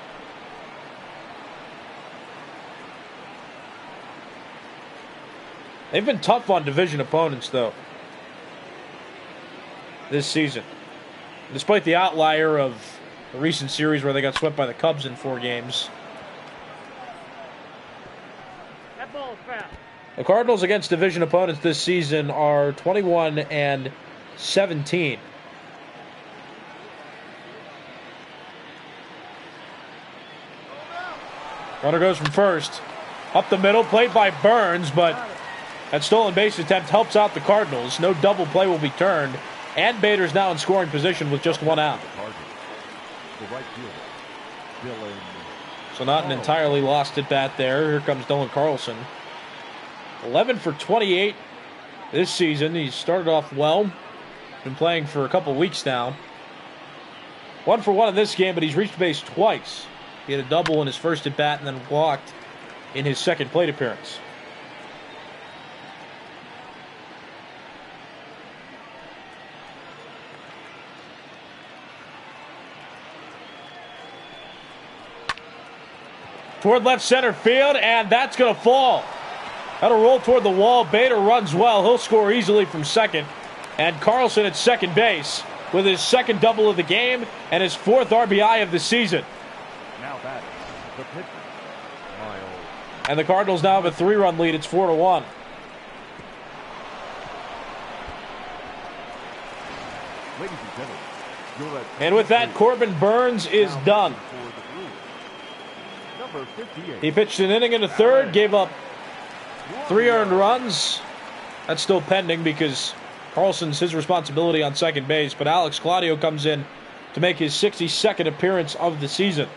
They've been tough on division opponents, though, this season. Despite the outlier of the recent series where they got swept by the Cubs in 4 games. That ball is foul. The Cardinals against division opponents this season are 21-17. Runner goes from first. Up the middle, played by Burns, but that stolen base attempt helps out the Cardinals. No double play will be turned. And Bader's now in scoring position with just 1 out. So not an entirely lost at bat there. Here comes Dylan Carlson. 11 for 28 this season. He started off well. Been playing for a couple weeks now. 1 for 1 in this game, but he's reached base twice. He had a double in his first at bat and then walked in his second plate appearance. Toward left center field, and that's going to fall. That'll roll toward the wall. Bader runs well. He'll score easily from second. And Carlson at second base with his second double of the game and his 4th RBI of the season. Now that's the pitcher. And the Cardinals now have a 3-run lead. It's 4-1. Ladies and gentlemen, and with that, Corbin Burns is done. He pitched an inning in the 3rd, gave up 3 earned runs. That's still pending because Carlson's his responsibility on second base, but Alex Claudio comes in to make his 62nd appearance of the season.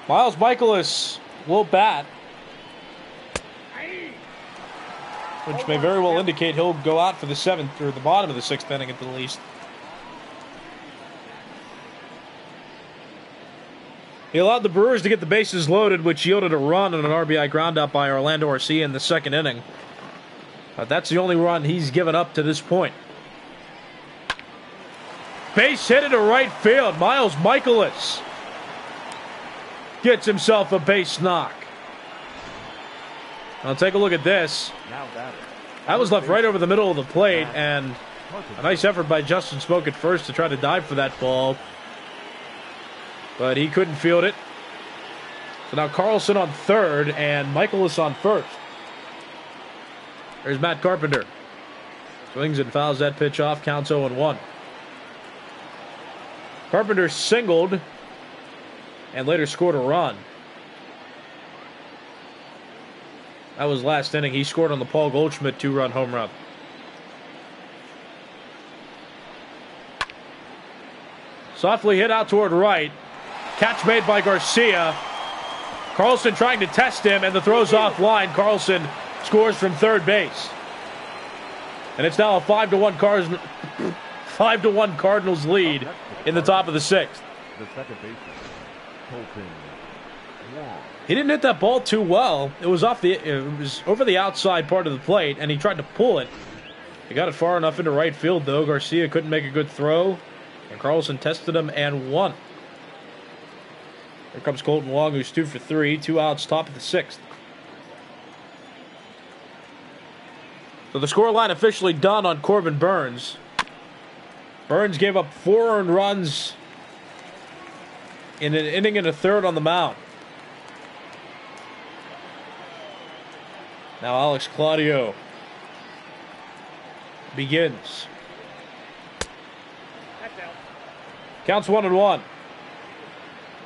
Miles Michaelis will bat, which may very well indicate he'll go out for the 7th or the bottom of the 6th inning at the least. He allowed the Brewers to get the bases loaded, which yielded a run on an RBI groundout by Orlando Arcia in the 2nd inning. But that's the only run he's given up to this point. Base hit into right field. Miles Michaelis gets himself a base knock. Now take a look at this. Now batter. That was left right over the middle of the plate, and a nice effort by Justin Smoke at first to try to dive for that ball. But he couldn't field it. So now Carlson on third and Michaelis on first. There's Matt Carpenter. Swings and fouls that pitch off. Counts 0-1. Carpenter singled and later scored a run. That was last inning. He scored on the Paul Goldschmidt 2-run home run. Softly hit out toward right. Catch made by Garcia. Carlson trying to test him, and the throw's offline. Carlson scores from third base. And it's now a 5-1 Cardinals lead in the top of the sixth. The second baseman, Colton Wong. He didn't hit that ball too well. It was over the outside part of the plate, and he tried to pull it. He got it far enough into right field, though. Garcia couldn't make a good throw, and Carlson tested him and won. Here comes Colton Wong, who's 2 for 3, 2 outs, top of the sixth. So the scoreline officially done on Corbin Burns. Burns gave up 4 earned runs in an inning and a third on the mound. Now Alex Claudio begins. That's out. Counts 1-1.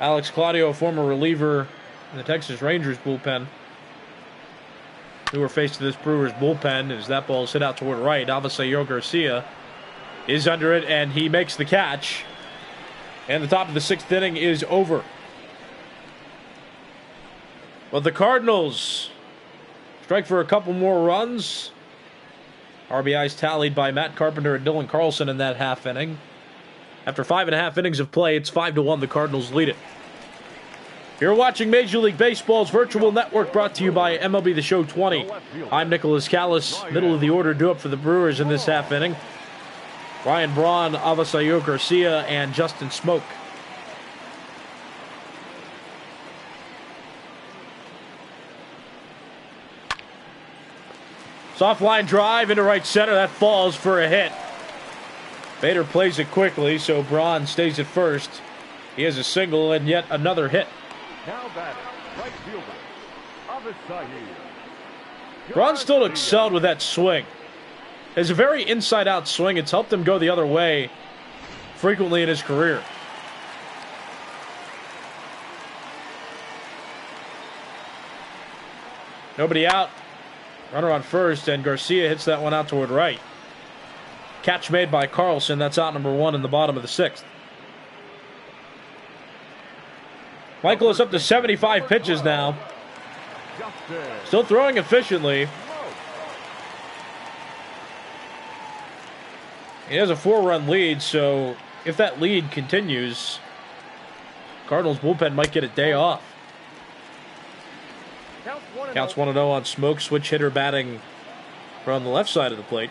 Alex Claudio, a former reliever in the Texas Rangers bullpen, who were faced to this Brewers bullpen as that ball is hit out toward right. Avisail Garcia is under it, and he makes the catch. And the top of the sixth inning is over. But the Cardinals strike for a couple more runs. RBIs tallied by Matt Carpenter and Dylan Carlson in that half inning. After 5.5 innings of play, it's 5-1. The Cardinals lead it. You're watching Major League Baseball's virtual network, brought to you by MLB The Show 20. I'm Nicholas Callis. Middle of the order due up for the Brewers in this half inning. Ryan Braun, Avisail Garcia, and Justin Smoke. Soft line drive into right center. That falls for a hit. Hayder plays it quickly, so Braun stays at first. He has a single and yet another hit. Now batting, right fielder, Avisail. Braun still excelled with that swing. It's a very inside-out swing. It's helped him go the other way frequently in his career. Nobody out. Runner on first, and Garcia hits that one out toward right. Catch made by Carlson. That's out number 1 in the bottom of the sixth. Michael is up to 75 pitches now. Still throwing efficiently. He has a 4-run lead, so if that lead continues, Cardinals bullpen might get a day off. Counts 1-0 on Smoke. Switch hitter batting from the left side of the plate.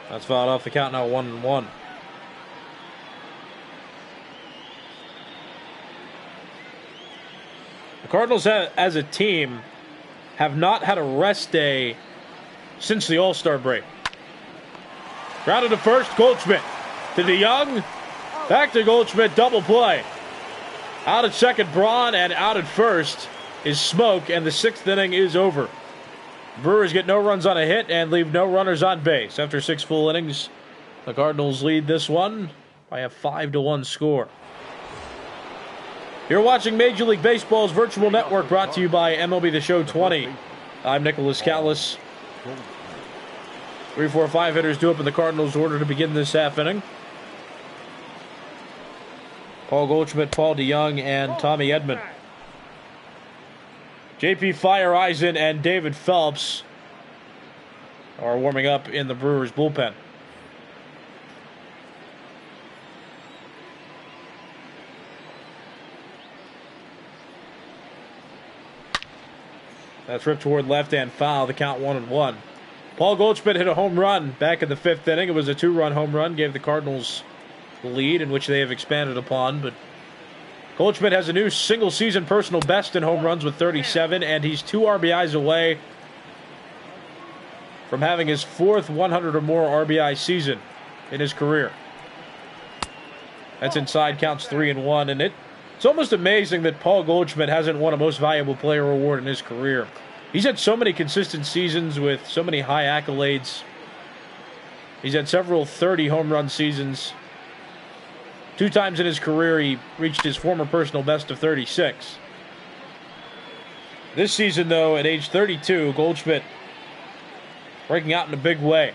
That's fouled off the count, now 1-1. The Cardinals as a team have not had a rest day since the All-Star break. Grounded to first, Goldschmidt. To DeYoung. Back to Goldschmidt, double play. Out at second, Braun, and out at first is Smoke, and the sixth inning is over. Brewers get no runs on a hit and leave no runners on base. After 6 full innings, the Cardinals lead this one by a 5-1 score. You're watching Major League Baseball's virtual network, brought to you by MLB The Show 20. I'm Nicholas Callis. 3, 4, 5 hitters due up in the Cardinals' order to begin this half inning. Paul Goldschmidt, Paul DeYoung, and Tommy Edman. J.P. Fireeisen and David Phelps are warming up in the Brewers bullpen. That's ripped toward left and foul. The count 1-1. Paul Goldschmidt hit a home run back in the 5th inning. It was a 2-run home run. Gave the Cardinals the lead, in which they have expanded upon. But Goldschmidt has a new single-season personal best in home runs with 37, and he's 2 RBIs away from having his 4th 100 or more RBI season in his career. That's inside, counts 3-1, and it's almost amazing that Paul Goldschmidt hasn't won a Most Valuable Player award in his career. He's had so many consistent seasons with so many high accolades. He's had several 30 home run seasons. 2 times in his career, he reached his former personal best of 36. This season, though, at age 32, Goldschmidt breaking out in a big way.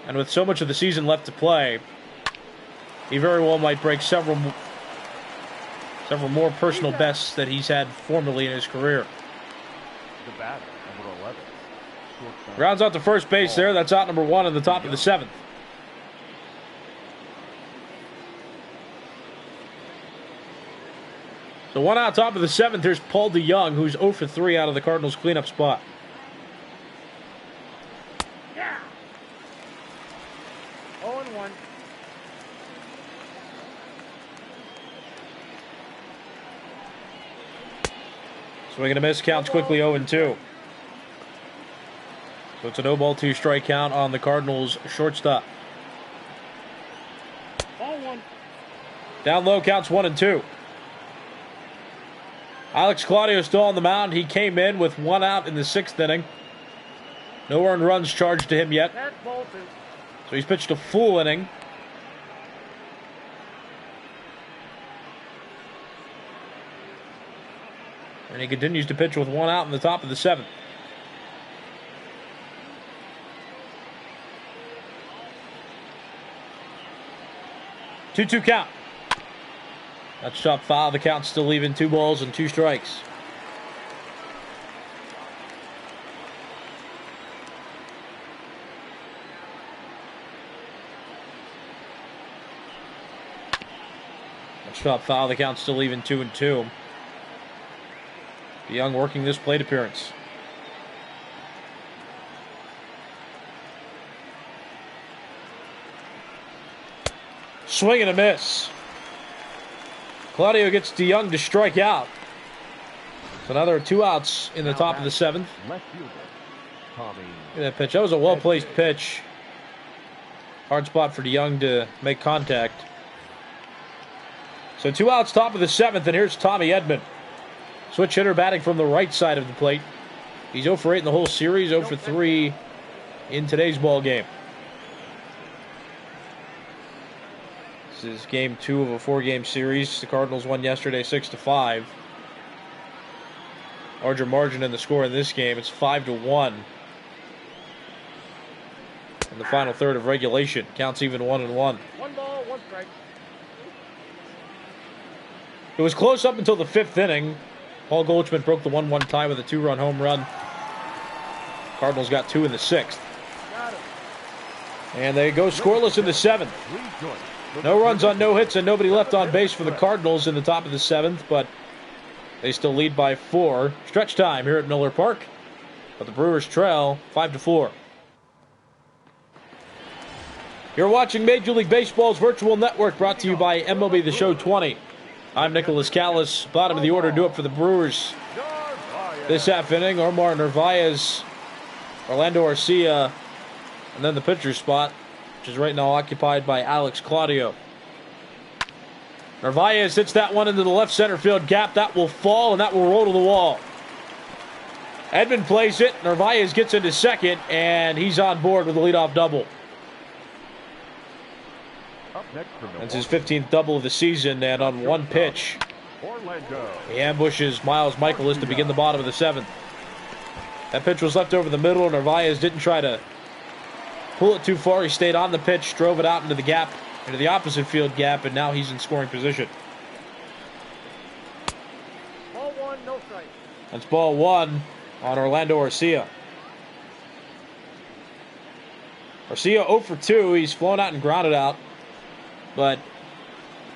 And with so much of the season left to play, he very well might break several more personal bests that he's had formerly in his career. The batter, number 11. Grounds out to first base there. That's out number 1 in the top of the 7th. So 1 out top of the 7th. Here's Paul DeYoung, who's 0 for 3 out of the Cardinals' cleanup spot. Yeah. 0-1. Swing and a miss. Counts quickly 0-2. So it's a no ball, 2 strike count on the Cardinals' shortstop. Ball 1. Down low, counts 1-2. Alex Claudio still on the mound. He came in with 1 out in the 6th inning. No earned runs charged to him yet. That ball 2. So he's pitched a full inning. And he continues to pitch with 1 out in the top of the 7th. Two count. That's chopped foul. The count's still even. 2 balls and 2 strikes. That's chopped foul. The count's still even. 2-2. DeYoung working this plate appearance. Swing and a miss. Claudio gets DeYoung to strike out. So now there are 2 outs in the top of the 7th. Left fielder, Tommy. Look at that pitch. That was a well-placed pitch. Hard spot for DeYoung to make contact. So 2 outs, top of the 7th, and here's Tommy Edman. Switch hitter batting from the right side of the plate. He's 0 for 8 in the whole series, 0 for 3 in today's ball game. This is game 2 of a 4-game series. The Cardinals won yesterday 6-5. Larger margin in the score in this game. It's 5-1. In the final third of regulation. Counts even 1-1. 1 ball, 1 strike. It was close up until the 5th inning. Paul Goldschmidt broke the 1-1 tie with a 2-run home run. Cardinals got 2 in the 6th. And they go scoreless in the 7th. No runs on no hits and nobody left on base for the Cardinals in the top of the 7th, but they still lead by 4. Stretch time here at Miller Park, but the Brewers trail 5-4. You're watching Major League Baseball's virtual network, brought to you by MLB The Show 20. I'm Nicholas Callis. Bottom of the order, do it for the Brewers. This half inning, Omar Narvaez, Orlando Garcia, and then the pitcher's spot, which is right now occupied by Alex Claudio. Narvaez hits that one into the left center field gap. That will fall, and that will roll to the wall. Edman plays it. Narvaez gets into second, and he's on board with a leadoff double. That's his 15th double of the season, and on 1 pitch, he ambushes Miles Michaelis to begin the bottom of the 7th. That pitch was left over the middle. Narvaez didn't try to pull it too far. He stayed on the pitch, drove it out into the gap, into the opposite field gap, and now he's in scoring position. Ball 1, no strike. That's ball 1 on Orlando Garcia. Garcia 0 for 2. He's flown out and grounded out. But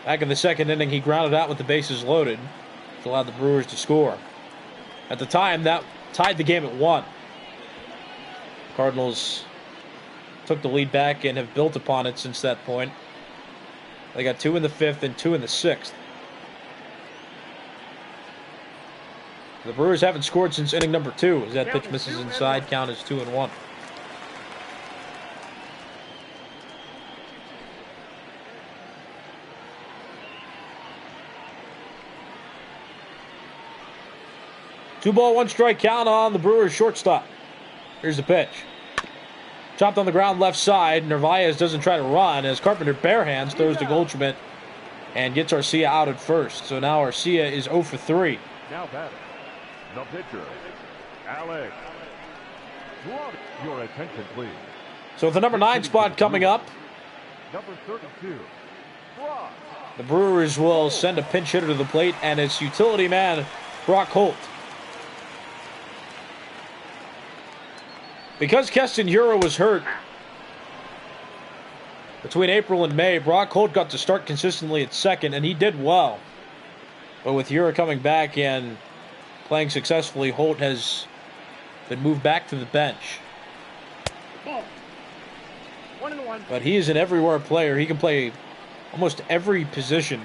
back in the 2nd inning, he grounded out with the bases loaded, which allowed the Brewers to score. At the time, that tied the game at 1. Cardinals took the lead back and have built upon it since that point. They got 2 in the 5th and 2 in the 6th. The Brewers haven't scored since inning number 2. As that pitch misses inside, count is 2-1. Two ball, one strike count on the Brewers shortstop. Here's the pitch. Chopped on the ground left side. Narvaez doesn't try to run as Carpenter barehands throws to Goldschmidt and gets Garcia out at first. So now Garcia is 0 for 3. Now batting, the pitcher, Alex. Your attention, please. So the number 9 spot coming up. Number 32, Braun. The Brewers will send a pinch hitter to the plate, and it's utility man Brock Holt. Because Keston Hiura was hurt between April and May, Brock Holt got to start consistently at second, and he did well. But with Hiura coming back and playing successfully, Holt has been moved back to the bench. Ball. 1-1. But he is an everywhere player. He can play almost every position.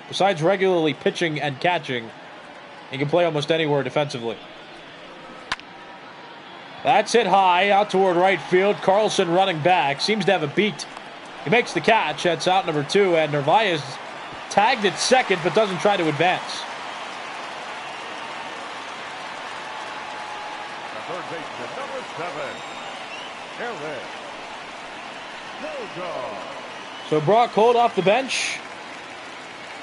Besides regularly pitching and catching, he can play almost anywhere defensively. That's hit high, out toward right field. Carlson running back. Seems to have a beat. He makes the catch. That's out number 2. And Narvaez tagged at second, but doesn't try to advance. The third baseman, number 7, Healy. Sogart. So Brock Holt off the bench.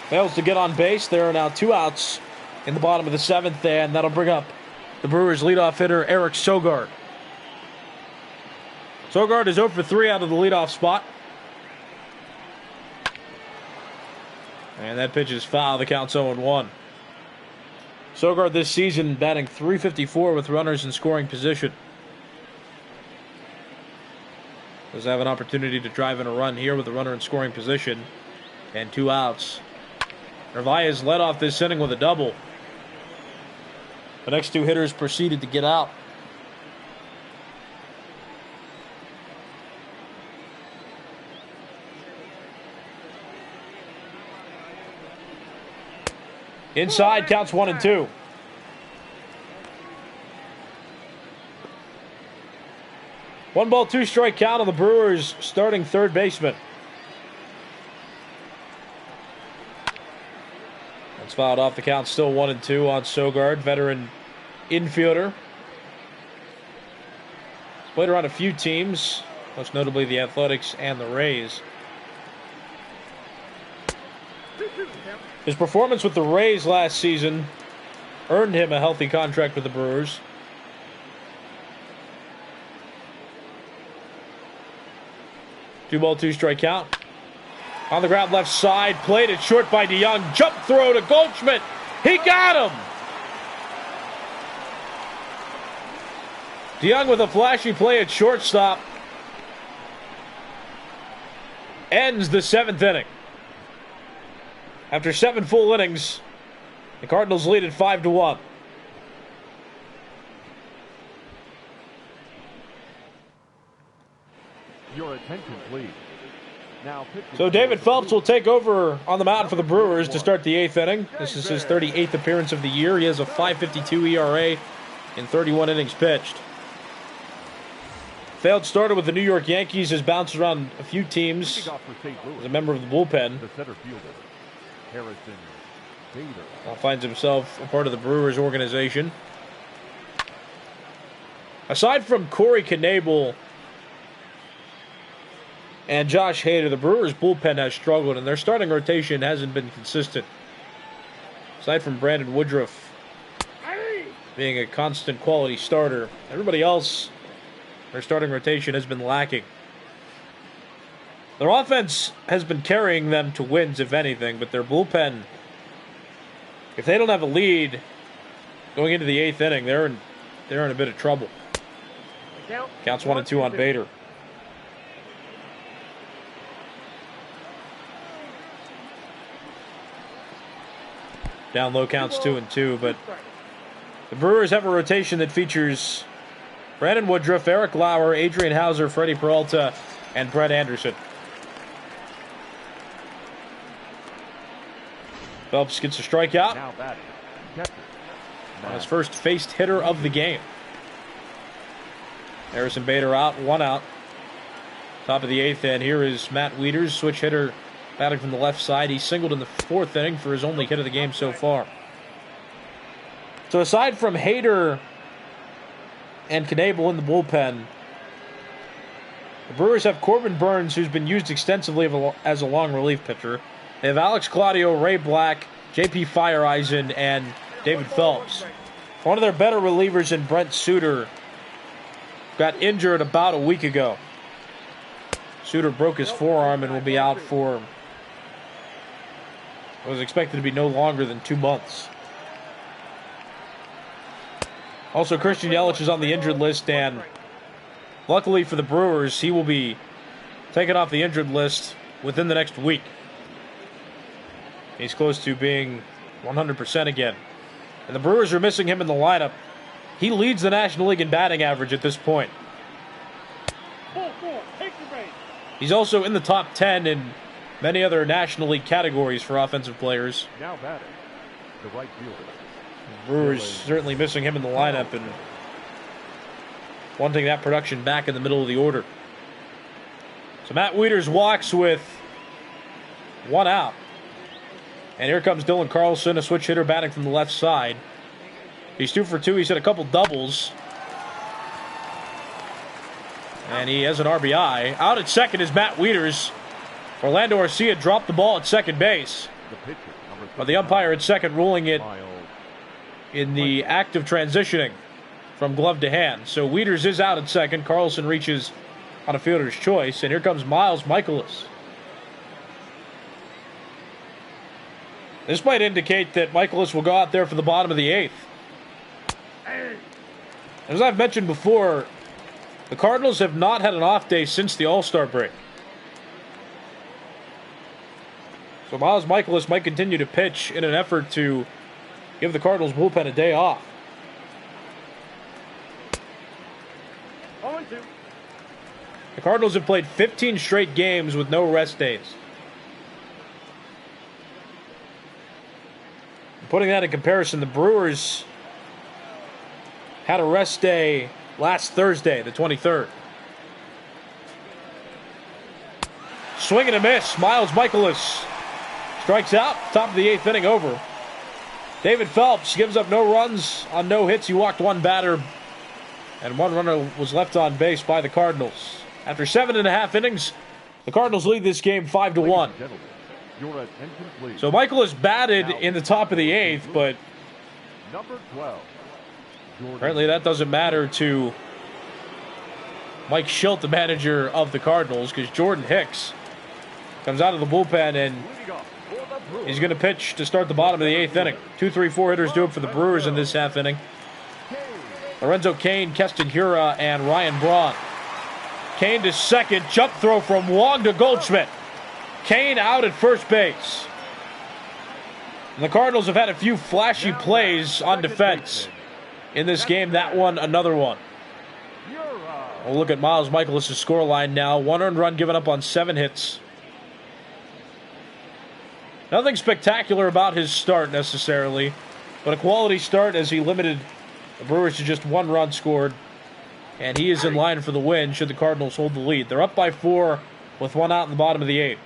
Fails to get on base. There are now 2 outs in the bottom of the 7th, and that'll bring up the Brewers' leadoff hitter, Eric Sogart. Sogart is 0 for 3 out of the leadoff spot. And that pitch is foul. The count's 0-1. Sogart this season batting .354 with runners in scoring position. Does have an opportunity to drive in a run here with a runner in scoring position. And 2 outs. Narvaez led off this inning with a double. The next 2 hitters proceeded to get out. Inside, counts 1-2. One ball, 2 strike count on the Brewers starting third baseman. That's fouled off. The count still 1-2 on Sogart, veteran infielder. Played around a few teams, most notably the Athletics and the Rays. His performance with the Rays last season earned him a healthy contract with the Brewers. Two ball, 2 strike count. On the ground left side, played it short by DeYoung. Jump throw to Goldschmidt. He got him! DeYoung with a flashy play at shortstop. Ends the 7th inning. After 7 full innings, the Cardinals lead at 5-1. Your attention, please. Now, So David Phelps will take over on the mound for the Brewers to start the 8th inning. This is his 38th appearance of the year. He has a .552 ERA in 31 innings pitched. Failed starter with the New York Yankees, has bounced around a few teams as a member of the bullpen. the center fielder, Harrison Hayder. Now finds himself a part of the Brewers organization. Aside from Corey Knebel and Josh Hayder, the Brewers' bullpen has struggled, and their starting rotation hasn't been consistent. Aside from Brandon Woodruff being a constant quality starter, everybody else, their starting rotation has been lacking. Their offense has been carrying them to wins, if anything, but their bullpen, if they don't have a lead going into the 8th inning, they're in a bit of trouble. Counts 1-2 on Bader. Down low, counts 2-2, but the Brewers have a rotation that features Brandon Woodruff, Eric Lauer, Adrian Hauser, Freddie Peralta, and Brett Anderson. Phelps gets a strikeout. Now batting. Catcher. His first faced hitter of the game. Harrison Bader out, 1 out. Top of the 8th, and here is Matt Wieders, switch hitter, batting from the left side. He singled in the 4th inning for his only hit of the game so far. So aside from Hayder and Knebel in the bullpen, the Brewers have Corbin Burns, who's been used extensively as a long relief pitcher. They have Alex Claudio, Ray Black, J.P. Fireeisen, and David Phelps. One of their better relievers in Brent Suter got injured about a week ago. Suter broke his forearm and will be out for, it was expected to be no longer than 2 months. Also, Christian Yelich is on the injured list, and luckily for the Brewers, he will be taken off the injured list within the next week. He's close to being 100% again. And the Brewers are missing him in the lineup. He leads the National League in batting average at this point. He's also in the top 10 in many other National League categories for offensive players. Now batting. The right fielder. The Brewers certainly missing him in the lineup and wanting that production back in the middle of the order. So Matt Wieders walks with 1 out. And here comes Dylan Carlson, a switch hitter batting from the left side. He's 2 for 2. He's hit a couple doubles. And he has an RBI. Out at second is Matt Wieders. Orlando Garcia dropped the ball at second base. But the umpire at second ruling it in the act of transitioning from glove to hand. So Wieders is out at second. Carlson reaches on a fielder's choice. And here comes Miles Michaelis. This might indicate that Michaelis will go out there for the bottom of the 8th. As I've mentioned before, the Cardinals have not had an off day since the All-Star break. So Miles Michaelis might continue to pitch in an effort to give the Cardinals bullpen a day off. 0-2. The Cardinals have played 15 straight games with no rest days. Putting that in comparison, the Brewers had a rest day last Thursday, the 23rd. Swing and a miss. Miles Michaelis strikes out. Top of the 8th inning over. David Phelps gives up no runs on no hits. He walked 1 batter, and 1 runner was left on base by the Cardinals. After 7.5 innings, the Cardinals lead this game 5-1. So Michaelis batted in the top of the 8th, but Number 12. apparently that doesn't matter to Mike Schilt, the manager of the Cardinals, because Jordan Hicks comes out of the bullpen and he's going to pitch to start the bottom of the 8th inning. 2, 3, 4 hitters do it for the Brewers in this half inning. Lorenzo Cain, Keston Hiura, and Ryan Braun. Cain to second, jump throw from Wong to Goldschmidt. Cain out at first base. And the Cardinals have had a few flashy plays on defense in this game. That one, another one. We'll look at Miles Michaelis' scoreline now. 1 earned run given up on 7 hits. Nothing spectacular about his start necessarily, but a quality start as he limited the Brewers to just 1 run scored. And he is in line for the win should the Cardinals hold the lead. They're up by 4 with 1 out in the bottom of the 8th.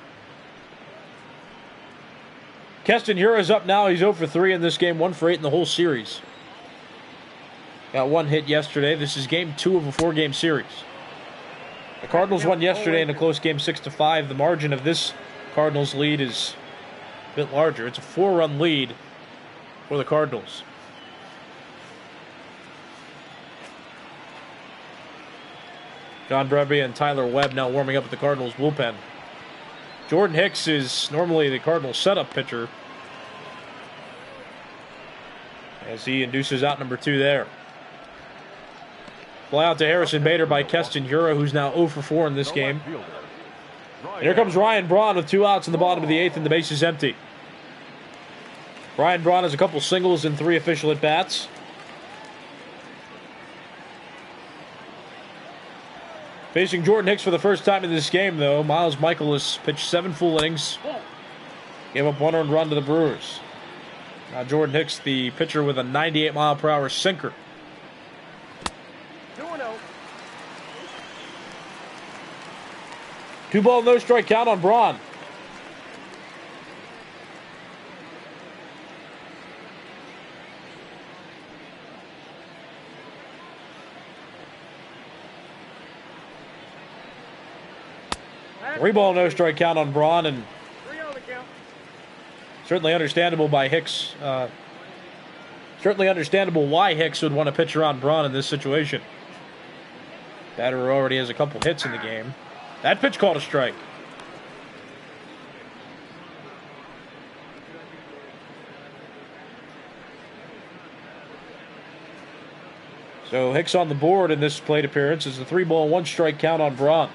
Keston Hiura is up now. He's 0 for 3 in this game, 1 for 8 in the whole series. Got 1 hit yesterday. This is game 2 of a 4-game series. The Cardinals won yesterday in a close game 6-5. The margin of this Cardinals lead is a bit larger. It's a 4-run lead for the Cardinals. John Brebbia and Tyler Webb now warming up at the Cardinals bullpen. Jordan Hicks is normally the Cardinals setup pitcher as he induces out number 2 there. Fly out to Harrison Bader by Keston Hiura, who's now 0 for 4 in this game. And here comes Ryan Braun with 2 outs in the bottom of the 8th and the base is empty. Ryan Braun has a couple singles and 3 official at-bats. Facing Jordan Hicks for the first time in this game, though, Miles Michaelis pitched 7 full innings. Gave up 1 earned run to the Brewers. Now Jordan Hicks, the pitcher with a 98-mile-per-hour sinker. 2-0. 2-ball, no-strike count on Braun. Three-ball, no-strike count on Braun, and 3-0 the count. certainly understandable by Hicks. Certainly understandable why Hicks would want to pitch around Braun in this situation. Batter already has a couple hits in the game. That pitch called a strike. So Hicks on the board in this plate appearance is a 3-ball, 1-strike count on Braun.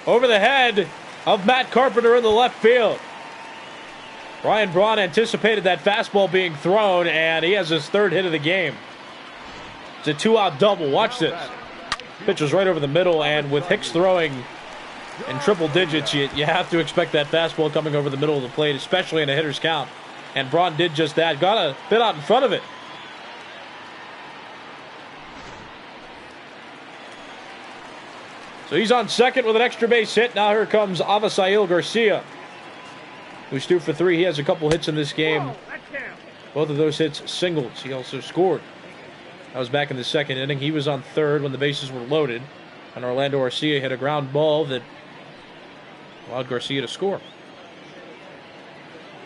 Over the head of Matt Carpenter in the left field. Ryan Braun anticipated that fastball being thrown, and he has his third hit of the game. It's a 2-out double. Watch this. Pitch was right over the middle, and with Hicks throwing in triple digits, you have to expect that fastball coming over the middle of the plate, especially in a hitter's count. And Braun did just that. Got a bit out in front of it. So he's on second with an extra base hit. Now here comes Avisail Garcia, who's 2 for 3. He has a couple hits in this game. Both of those hits singles. He also scored. That was back in the second inning. He was on third when the bases were loaded, and Orlando Garcia hit a ground ball that allowed Garcia to score.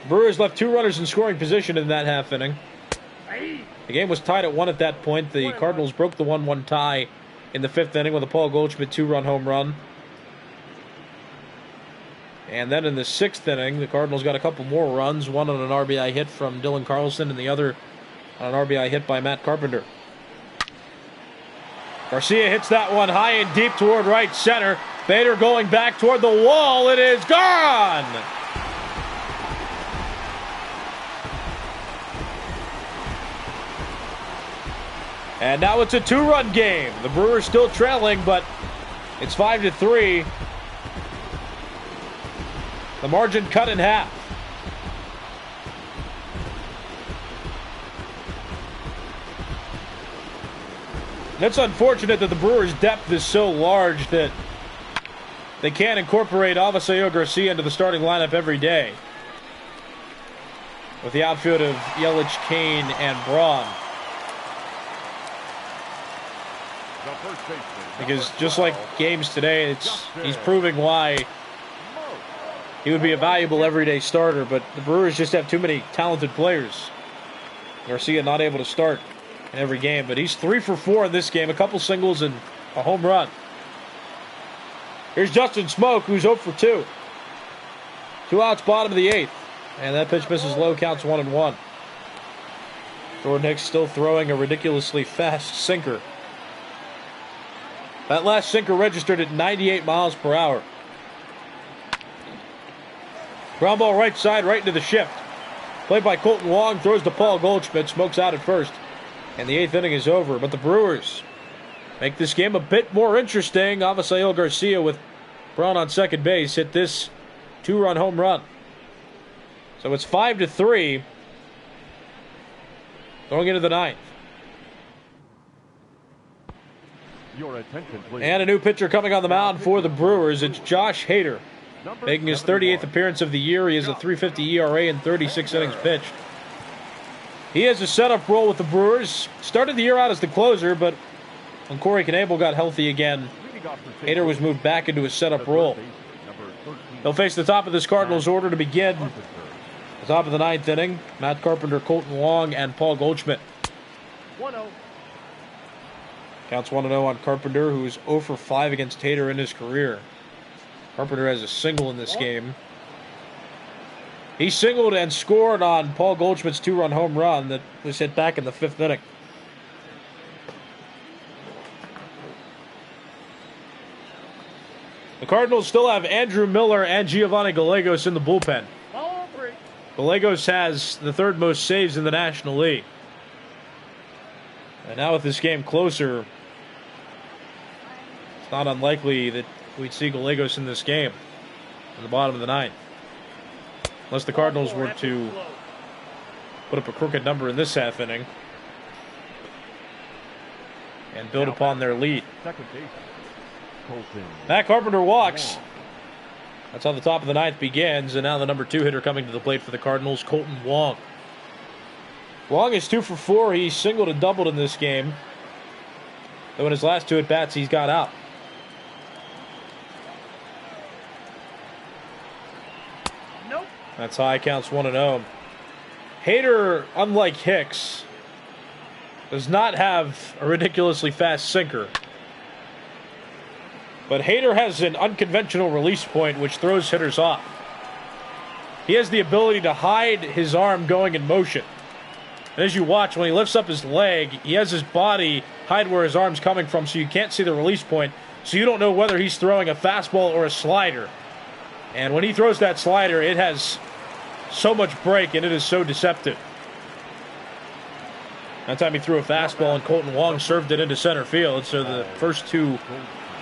Brewers left 2 runners in scoring position in that half inning. The game was tied at 1 at that point. The Cardinals broke the 1-1 tie in the 5th inning with a Paul Goldschmidt 2-run home run. And then in the 6th inning, the Cardinals got a couple more runs, one on an RBI hit from Dylan Carlson and the other on an RBI hit by Matt Carpenter. Garcia hits that one high and deep toward right center. Hayder going back toward the wall. It is gone! And now it's a 2-run game. The Brewers still trailing, but it's 5-3. The margin cut in half. And it's unfortunate that the Brewers' depth is so large that they can't incorporate Avisail Garcia into the starting lineup every day, with the outfield of Yelich, Cain, and Braun. Because just like games today, he's proving why he would be a valuable everyday starter, but the Brewers just have too many talented players. Garcia not able to start in every game, but he's 3 for 4 in this game, a couple singles and a home run. Here's Justin Smoke, who's 0 for 2. 2 outs, bottom of the 8th, and that pitch misses low, counts 1-1. Jordan Hicks still throwing a ridiculously fast sinker. That last sinker registered at 98 miles per hour. Ground ball right side, right into the shift. Played by Colton Wong, throws to Paul Goldschmidt, Smokes out at first. And the 8th inning is over. But the Brewers make this game a bit more interesting. Avisail Garcia with Braun on second base hit this 2-run home run. So it's 5-3 going into the 9th. Your attention, please. And a new pitcher coming on the mound for the Brewers. It's Josh Hayder, making his 38th appearance of the year. He has a .350 ERA and 36 innings pitched. He has a setup role with the Brewers. Started the year out as the closer, but when Corey Knebel got healthy again, Hayder was moved back into his setup role. He'll face the top of this Cardinals order to begin the top of the 9th inning. Matt Carpenter, Colton Wong, and Paul Goldschmidt. 1-0. Counts 1-0 on Carpenter, who's 0 for 5 against Hayder in his career. Carpenter has a single in this game. He singled and scored on Paul Goldschmidt's 2-run home run that was hit back in the 5th inning. The Cardinals still have Andrew Miller and Giovanni Gallegos in the bullpen. Gallegos has the 3rd most saves in the National League. And now with this game closer, it's not unlikely that we'd see Gallegos in this game in the bottom of the ninth. Unless the Cardinals were to put up a crooked number in this half inning and build upon their lead. Second base, Colton. Matt Carpenter walks. That's how the top of the ninth begins. And now the number 2 hitter coming to the plate for the Cardinals, Colton Wong. Wong is 2 for 4. He singled and doubled in this game. Though in his last 2 at-bats, he's got out. Nope. That's high, counts 1-0. Hayder, unlike Hicks, does not have a ridiculously fast sinker. But Hayder has an unconventional release point which throws hitters off. He has the ability to hide his arm going in motion. And as you watch, when he lifts up his leg, he has his body hide where his arm's coming from so you can't see the release point. So you don't know whether he's throwing a fastball or a slider. And when he throws that slider, it has so much break and it is so deceptive. That time he threw a fastball and Colton Wong served it into center field. So the first 2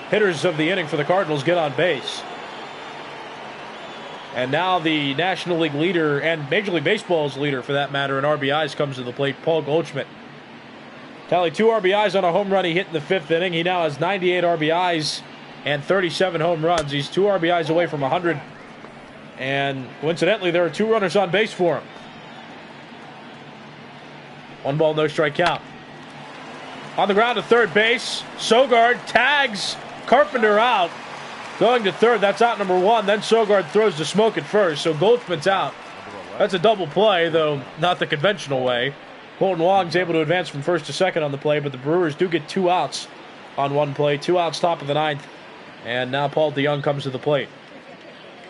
hitters of the inning for the Cardinals get on base. And now the National League leader, and Major League Baseball's leader for that matter, in RBIs comes to the plate, Paul Goldschmidt. Tallied 2 RBIs on a home run he hit in the 5th inning. He now has 98 RBIs and 37 home runs. He's 2 RBIs away from 100. And coincidentally, there are 2 runners on base for him. 1 ball, no strike count. On the ground to third base, Sogart tags Carpenter out. Going to third, that's out number 1. Then Sogart throws the smoke at first, so Goldschmidt's out. That's a double play, though not the conventional way. Colton Wong's able to advance from first to second on the play, but the Brewers do get 2 outs on 1 play. 2 outs, top of the ninth. And now Paul DeYoung comes to the plate.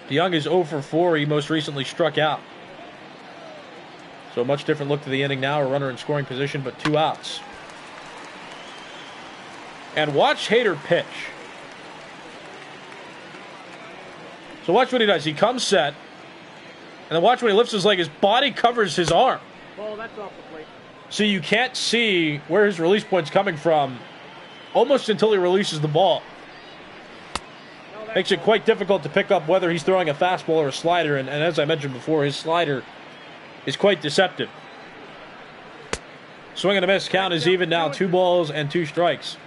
DeYoung is 0 for 4. He most recently struck out. So a much different look to the inning now. A runner in scoring position, but 2 outs. And watch Hayder pitch. So watch what he does. He comes set. And then watch when he lifts his leg. His body covers his arm. Ball, that's off the plate. So you can't see where his release point's coming from almost until he releases the ball. No, Makes it quite difficult to pick up whether he's throwing a fastball or a slider. And as I mentioned before, his slider is quite deceptive. Swing and a miss. Count is even now. 2 balls and 2 strikes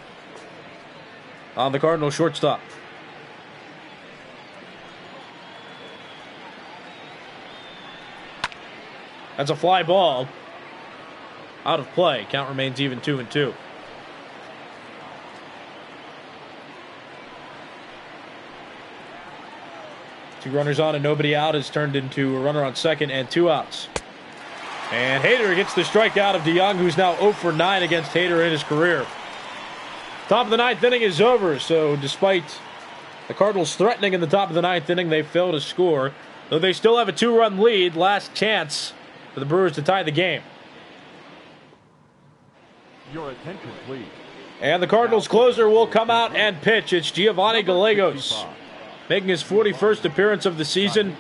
on the Cardinals shortstop. That's a fly ball. Out of play. Count remains even 2-2. Two runners on and nobody out has turned into a runner on second and 2 outs. And Hayder gets the strikeout of DeYoung, who's now 0 for 9 against Hayder in his career. Top of the ninth inning is over, so despite the Cardinals threatening in the top of the ninth inning, they fail to score. Though they still have a 2-run lead, last chance for the Brewers to tie the game. Your attention, please. And the Cardinals closer will come out and pitch. It's Giovanni Gallegos, making his 41st appearance of the season.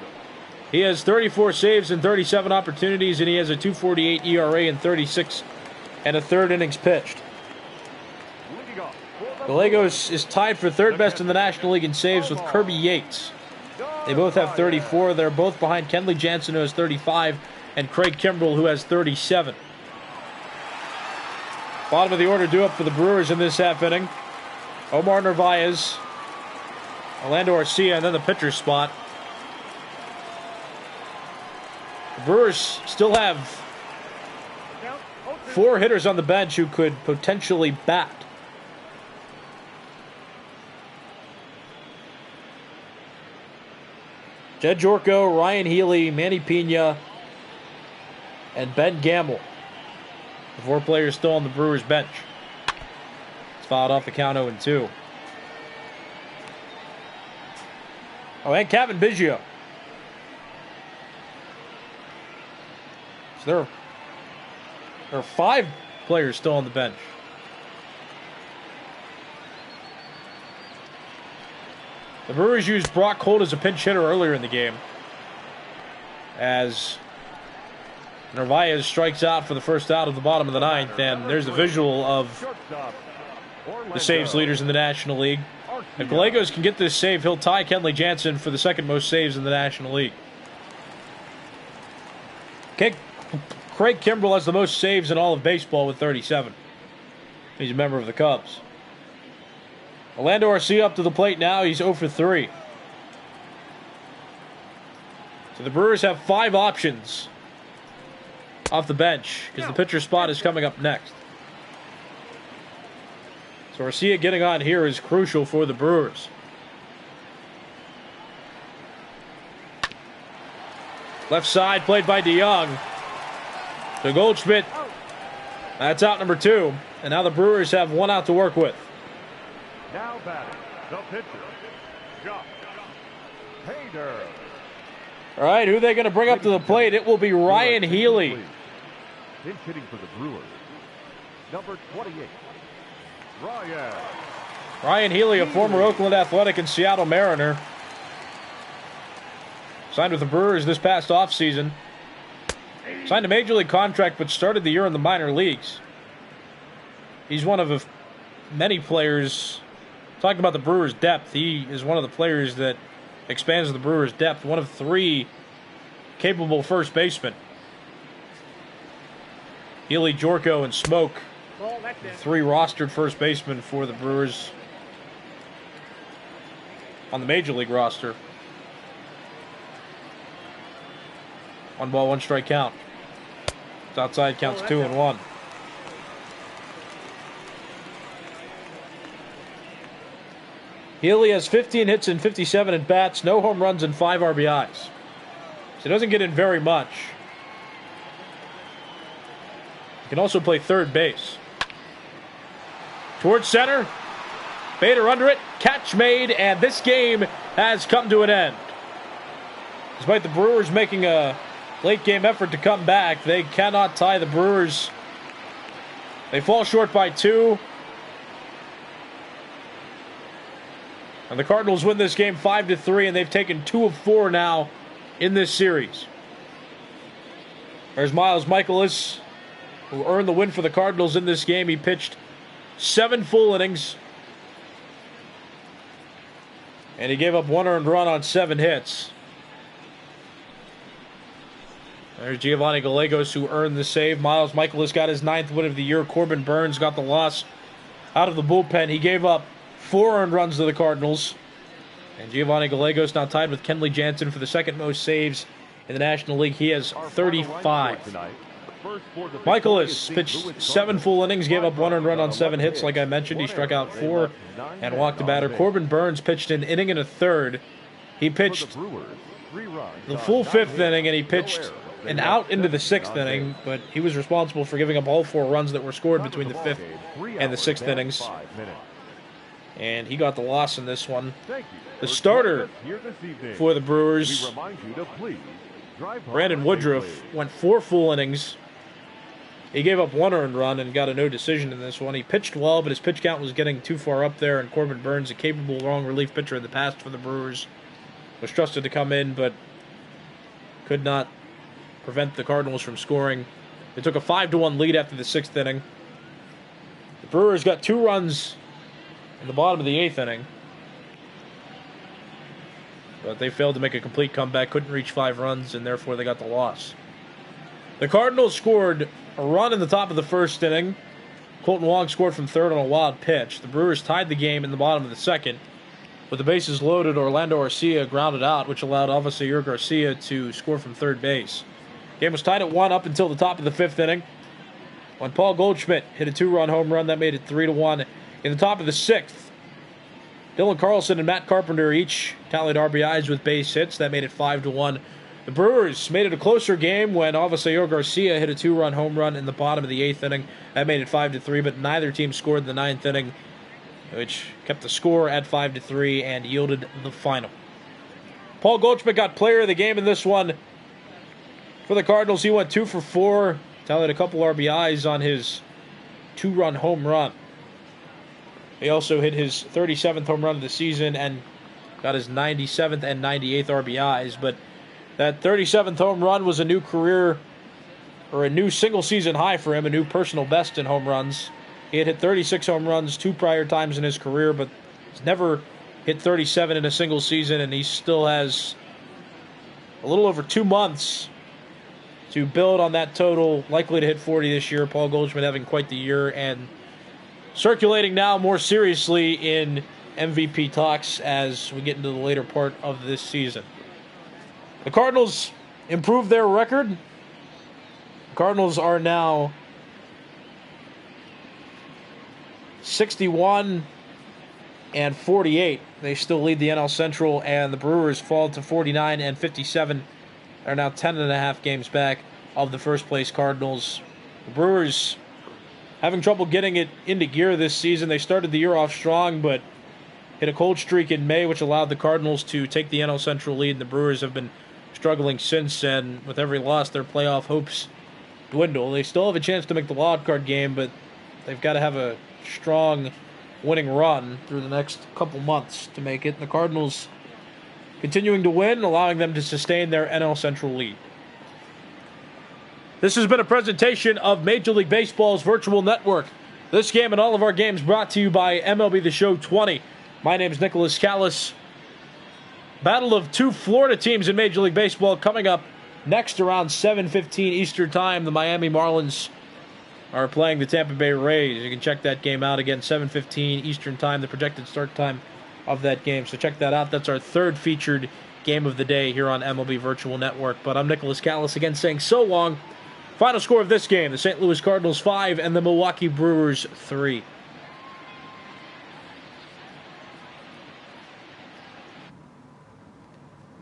He has 34 saves and 37 opportunities, and he has a 2.48 ERA in 36 and a third innings pitched. Gallegos is tied for 3rd best in the National League in saves with Kirby Yates. They both have 34. They're both behind Kenley Jansen, who has 35, and Craig Kimbrell, who has 37. Bottom of the order due up for the Brewers in this half inning. Omar Narvaez, Orlando Garcia, and then the pitcher's spot. The Brewers still have 4 hitters on the bench who could potentially bat. Jed Jorko, Ryan Healy, Manny Pena, and Ben Gamble. The 4 players still on the Brewers bench. It's fouled off the count 0-2. Oh, and Kevin Biggio. So there are 5 players still on the bench. The Brewers used Brock Holt as a pinch hitter earlier in the game, as Narvaez strikes out for the first out of the bottom of the ninth, and there's a visual of the saves leaders in the National League. If Gallegos can get this save, he'll tie Kenley Jansen for the second most saves in the National League. Craig Kimbrell has the most saves in all of baseball with 37. He's a member of the Cubs. Orlando Garcia up to the plate now. He's 0 for 3. So the Brewers have 5 options off the bench because the pitcher spot is coming up next. So Garcia getting on here is crucial for the Brewers. Left side played by DeYoung. So Goldschmidt, that's out number 2. And now the Brewers have 1 out to work with. Now batting, the pitcher, Josh Hayder. All right, who are they going to bring up to the plate? It will be Ryan Healy. Pinch hitting for the Brewers, number 28, Ryan Healy, a former Oakland Athletic and Seattle Mariner. Signed with the Brewers this past offseason. Signed a major league contract, but started the year in the minor leagues. He's one of many players. Talking about the Brewers' depth, he is one of the players that expands the Brewers' depth. One of 3 capable first basemen. Healy, Jorko, and Smoke. 3 rostered first basemen for the Brewers on the major league roster. 1 ball, 1 strike count. It's outside, counts 2-1. Healy has 15 hits and 57 at bats, no home runs and 5 RBIs. So he doesn't get in very much. He can also play third base. Towards center. Bader under it. Catch made, and this game has come to an end. Despite the Brewers making a late-game effort to come back, they cannot tie the Brewers. They fall short by 2. And the Cardinals win this game 5-3, and they've taken 2 of 4 now in this series. There's Miles Michaelis, who earned the win for the Cardinals in this game. He pitched 7 full innings, and he gave up 1 earned run on 7 hits. There's Giovanni Gallegos, who earned the save. Miles Michaelis got his 9th win of the year. Corbin Burns got the loss out of the bullpen. He gave up 4 earned runs to the Cardinals. And Giovanni Gallegos now tied with Kenley Jansen for the second most saves in the National League. He has 35. Michaelis pitched 7 full innings, gave up 1 earned run on 7 hits. Like I mentioned, he struck out 4 and walked a batter. Corbin Burns pitched an inning and a third. He pitched the full 5th inning, and he pitched an out into the 6th inning, but he was responsible for giving up all 4 runs that were scored between the 5th and the 6th innings. And he got the loss in this one. The starter for the Brewers, Brandon Woodruff, went 4 full innings. He gave up 1 earned run and got a no decision in this one. He pitched well, but his pitch count was getting too far up there, and Corbin Burns, a capable long relief pitcher in the past for the Brewers, was trusted to come in, but could not prevent the Cardinals from scoring. They took a 5-1 lead after the 6th inning. The Brewers got 2 runs in the bottom of the 8th inning, but they failed to make a complete comeback, couldn't reach 5 runs, and therefore they got the loss. The Cardinals scored a run in the top of the 1st inning. Colton Wong scored from third on a wild pitch. The Brewers tied the game in the bottom of the 2nd. With the bases loaded, Orlando Garcia grounded out, which allowed Avisaír Garcia to score from third base. Game was tied at 1 up until the top of the 5th inning, when Paul Goldschmidt hit a 2-run home run. That made it 3-1. In the top of the 6th, Dylan Carlson and Matt Carpenter each tallied RBIs with base hits. That made it 5-1. The Brewers made it a closer game when Avisaír Garcia hit a 2-run home run in the bottom of the 8th inning. That made it 5-3, but neither team scored in the 9th inning, which kept the score at 5-3 and yielded the final. Paul Goldschmidt got player of the game in this one. For the Cardinals, he went 2 for 4, tallied a couple RBIs on his 2-run home run. He also hit his 37th home run of the season and got his 97th and 98th RBIs, but that 37th home run was a new career, or a new single-season high for him, a new personal best in home runs. He had hit 36 home runs 2 prior times in his career, but he's never hit 37 in a single season, and he still has a little over 2 months to build on that total, likely to hit 40 this year. Paul Goldschmidt having quite the year and circulating now more seriously in MVP talks as we get into the later part of this season. The Cardinals improved their record. The Cardinals are now 61 and 48. They still lead the NL Central, and the Brewers fall to 49 and 57. They're now 10.5 games back of the first place Cardinals. The Brewers having trouble getting it into gear this season. They started the year off strong, but hit a cold streak in May, which allowed the Cardinals to take the NL Central lead. The Brewers have been struggling since, and with every loss, their playoff hopes dwindle. They still have a chance to make the wild card game, but they've got to have a strong winning run through the next couple months to make it. And the Cardinals continuing to win, allowing them to sustain their NL Central lead. This has been a presentation of Major League Baseball's virtual network. This game and all of our games brought to you by MLB The Show 20. My name is Nicholas Callis. Battle of two Florida teams in Major League Baseball coming up next around 7:15 Eastern Time. The Miami Marlins are playing the Tampa Bay Rays. You can check that game out again, 7:15 Eastern Time, the projected start time of that game. So check that out. That's our third featured game of the day here on MLB Virtual Network. But I'm Nicholas Callis again saying so long. Final score of this game, the St. Louis Cardinals 5 and the Milwaukee Brewers 3.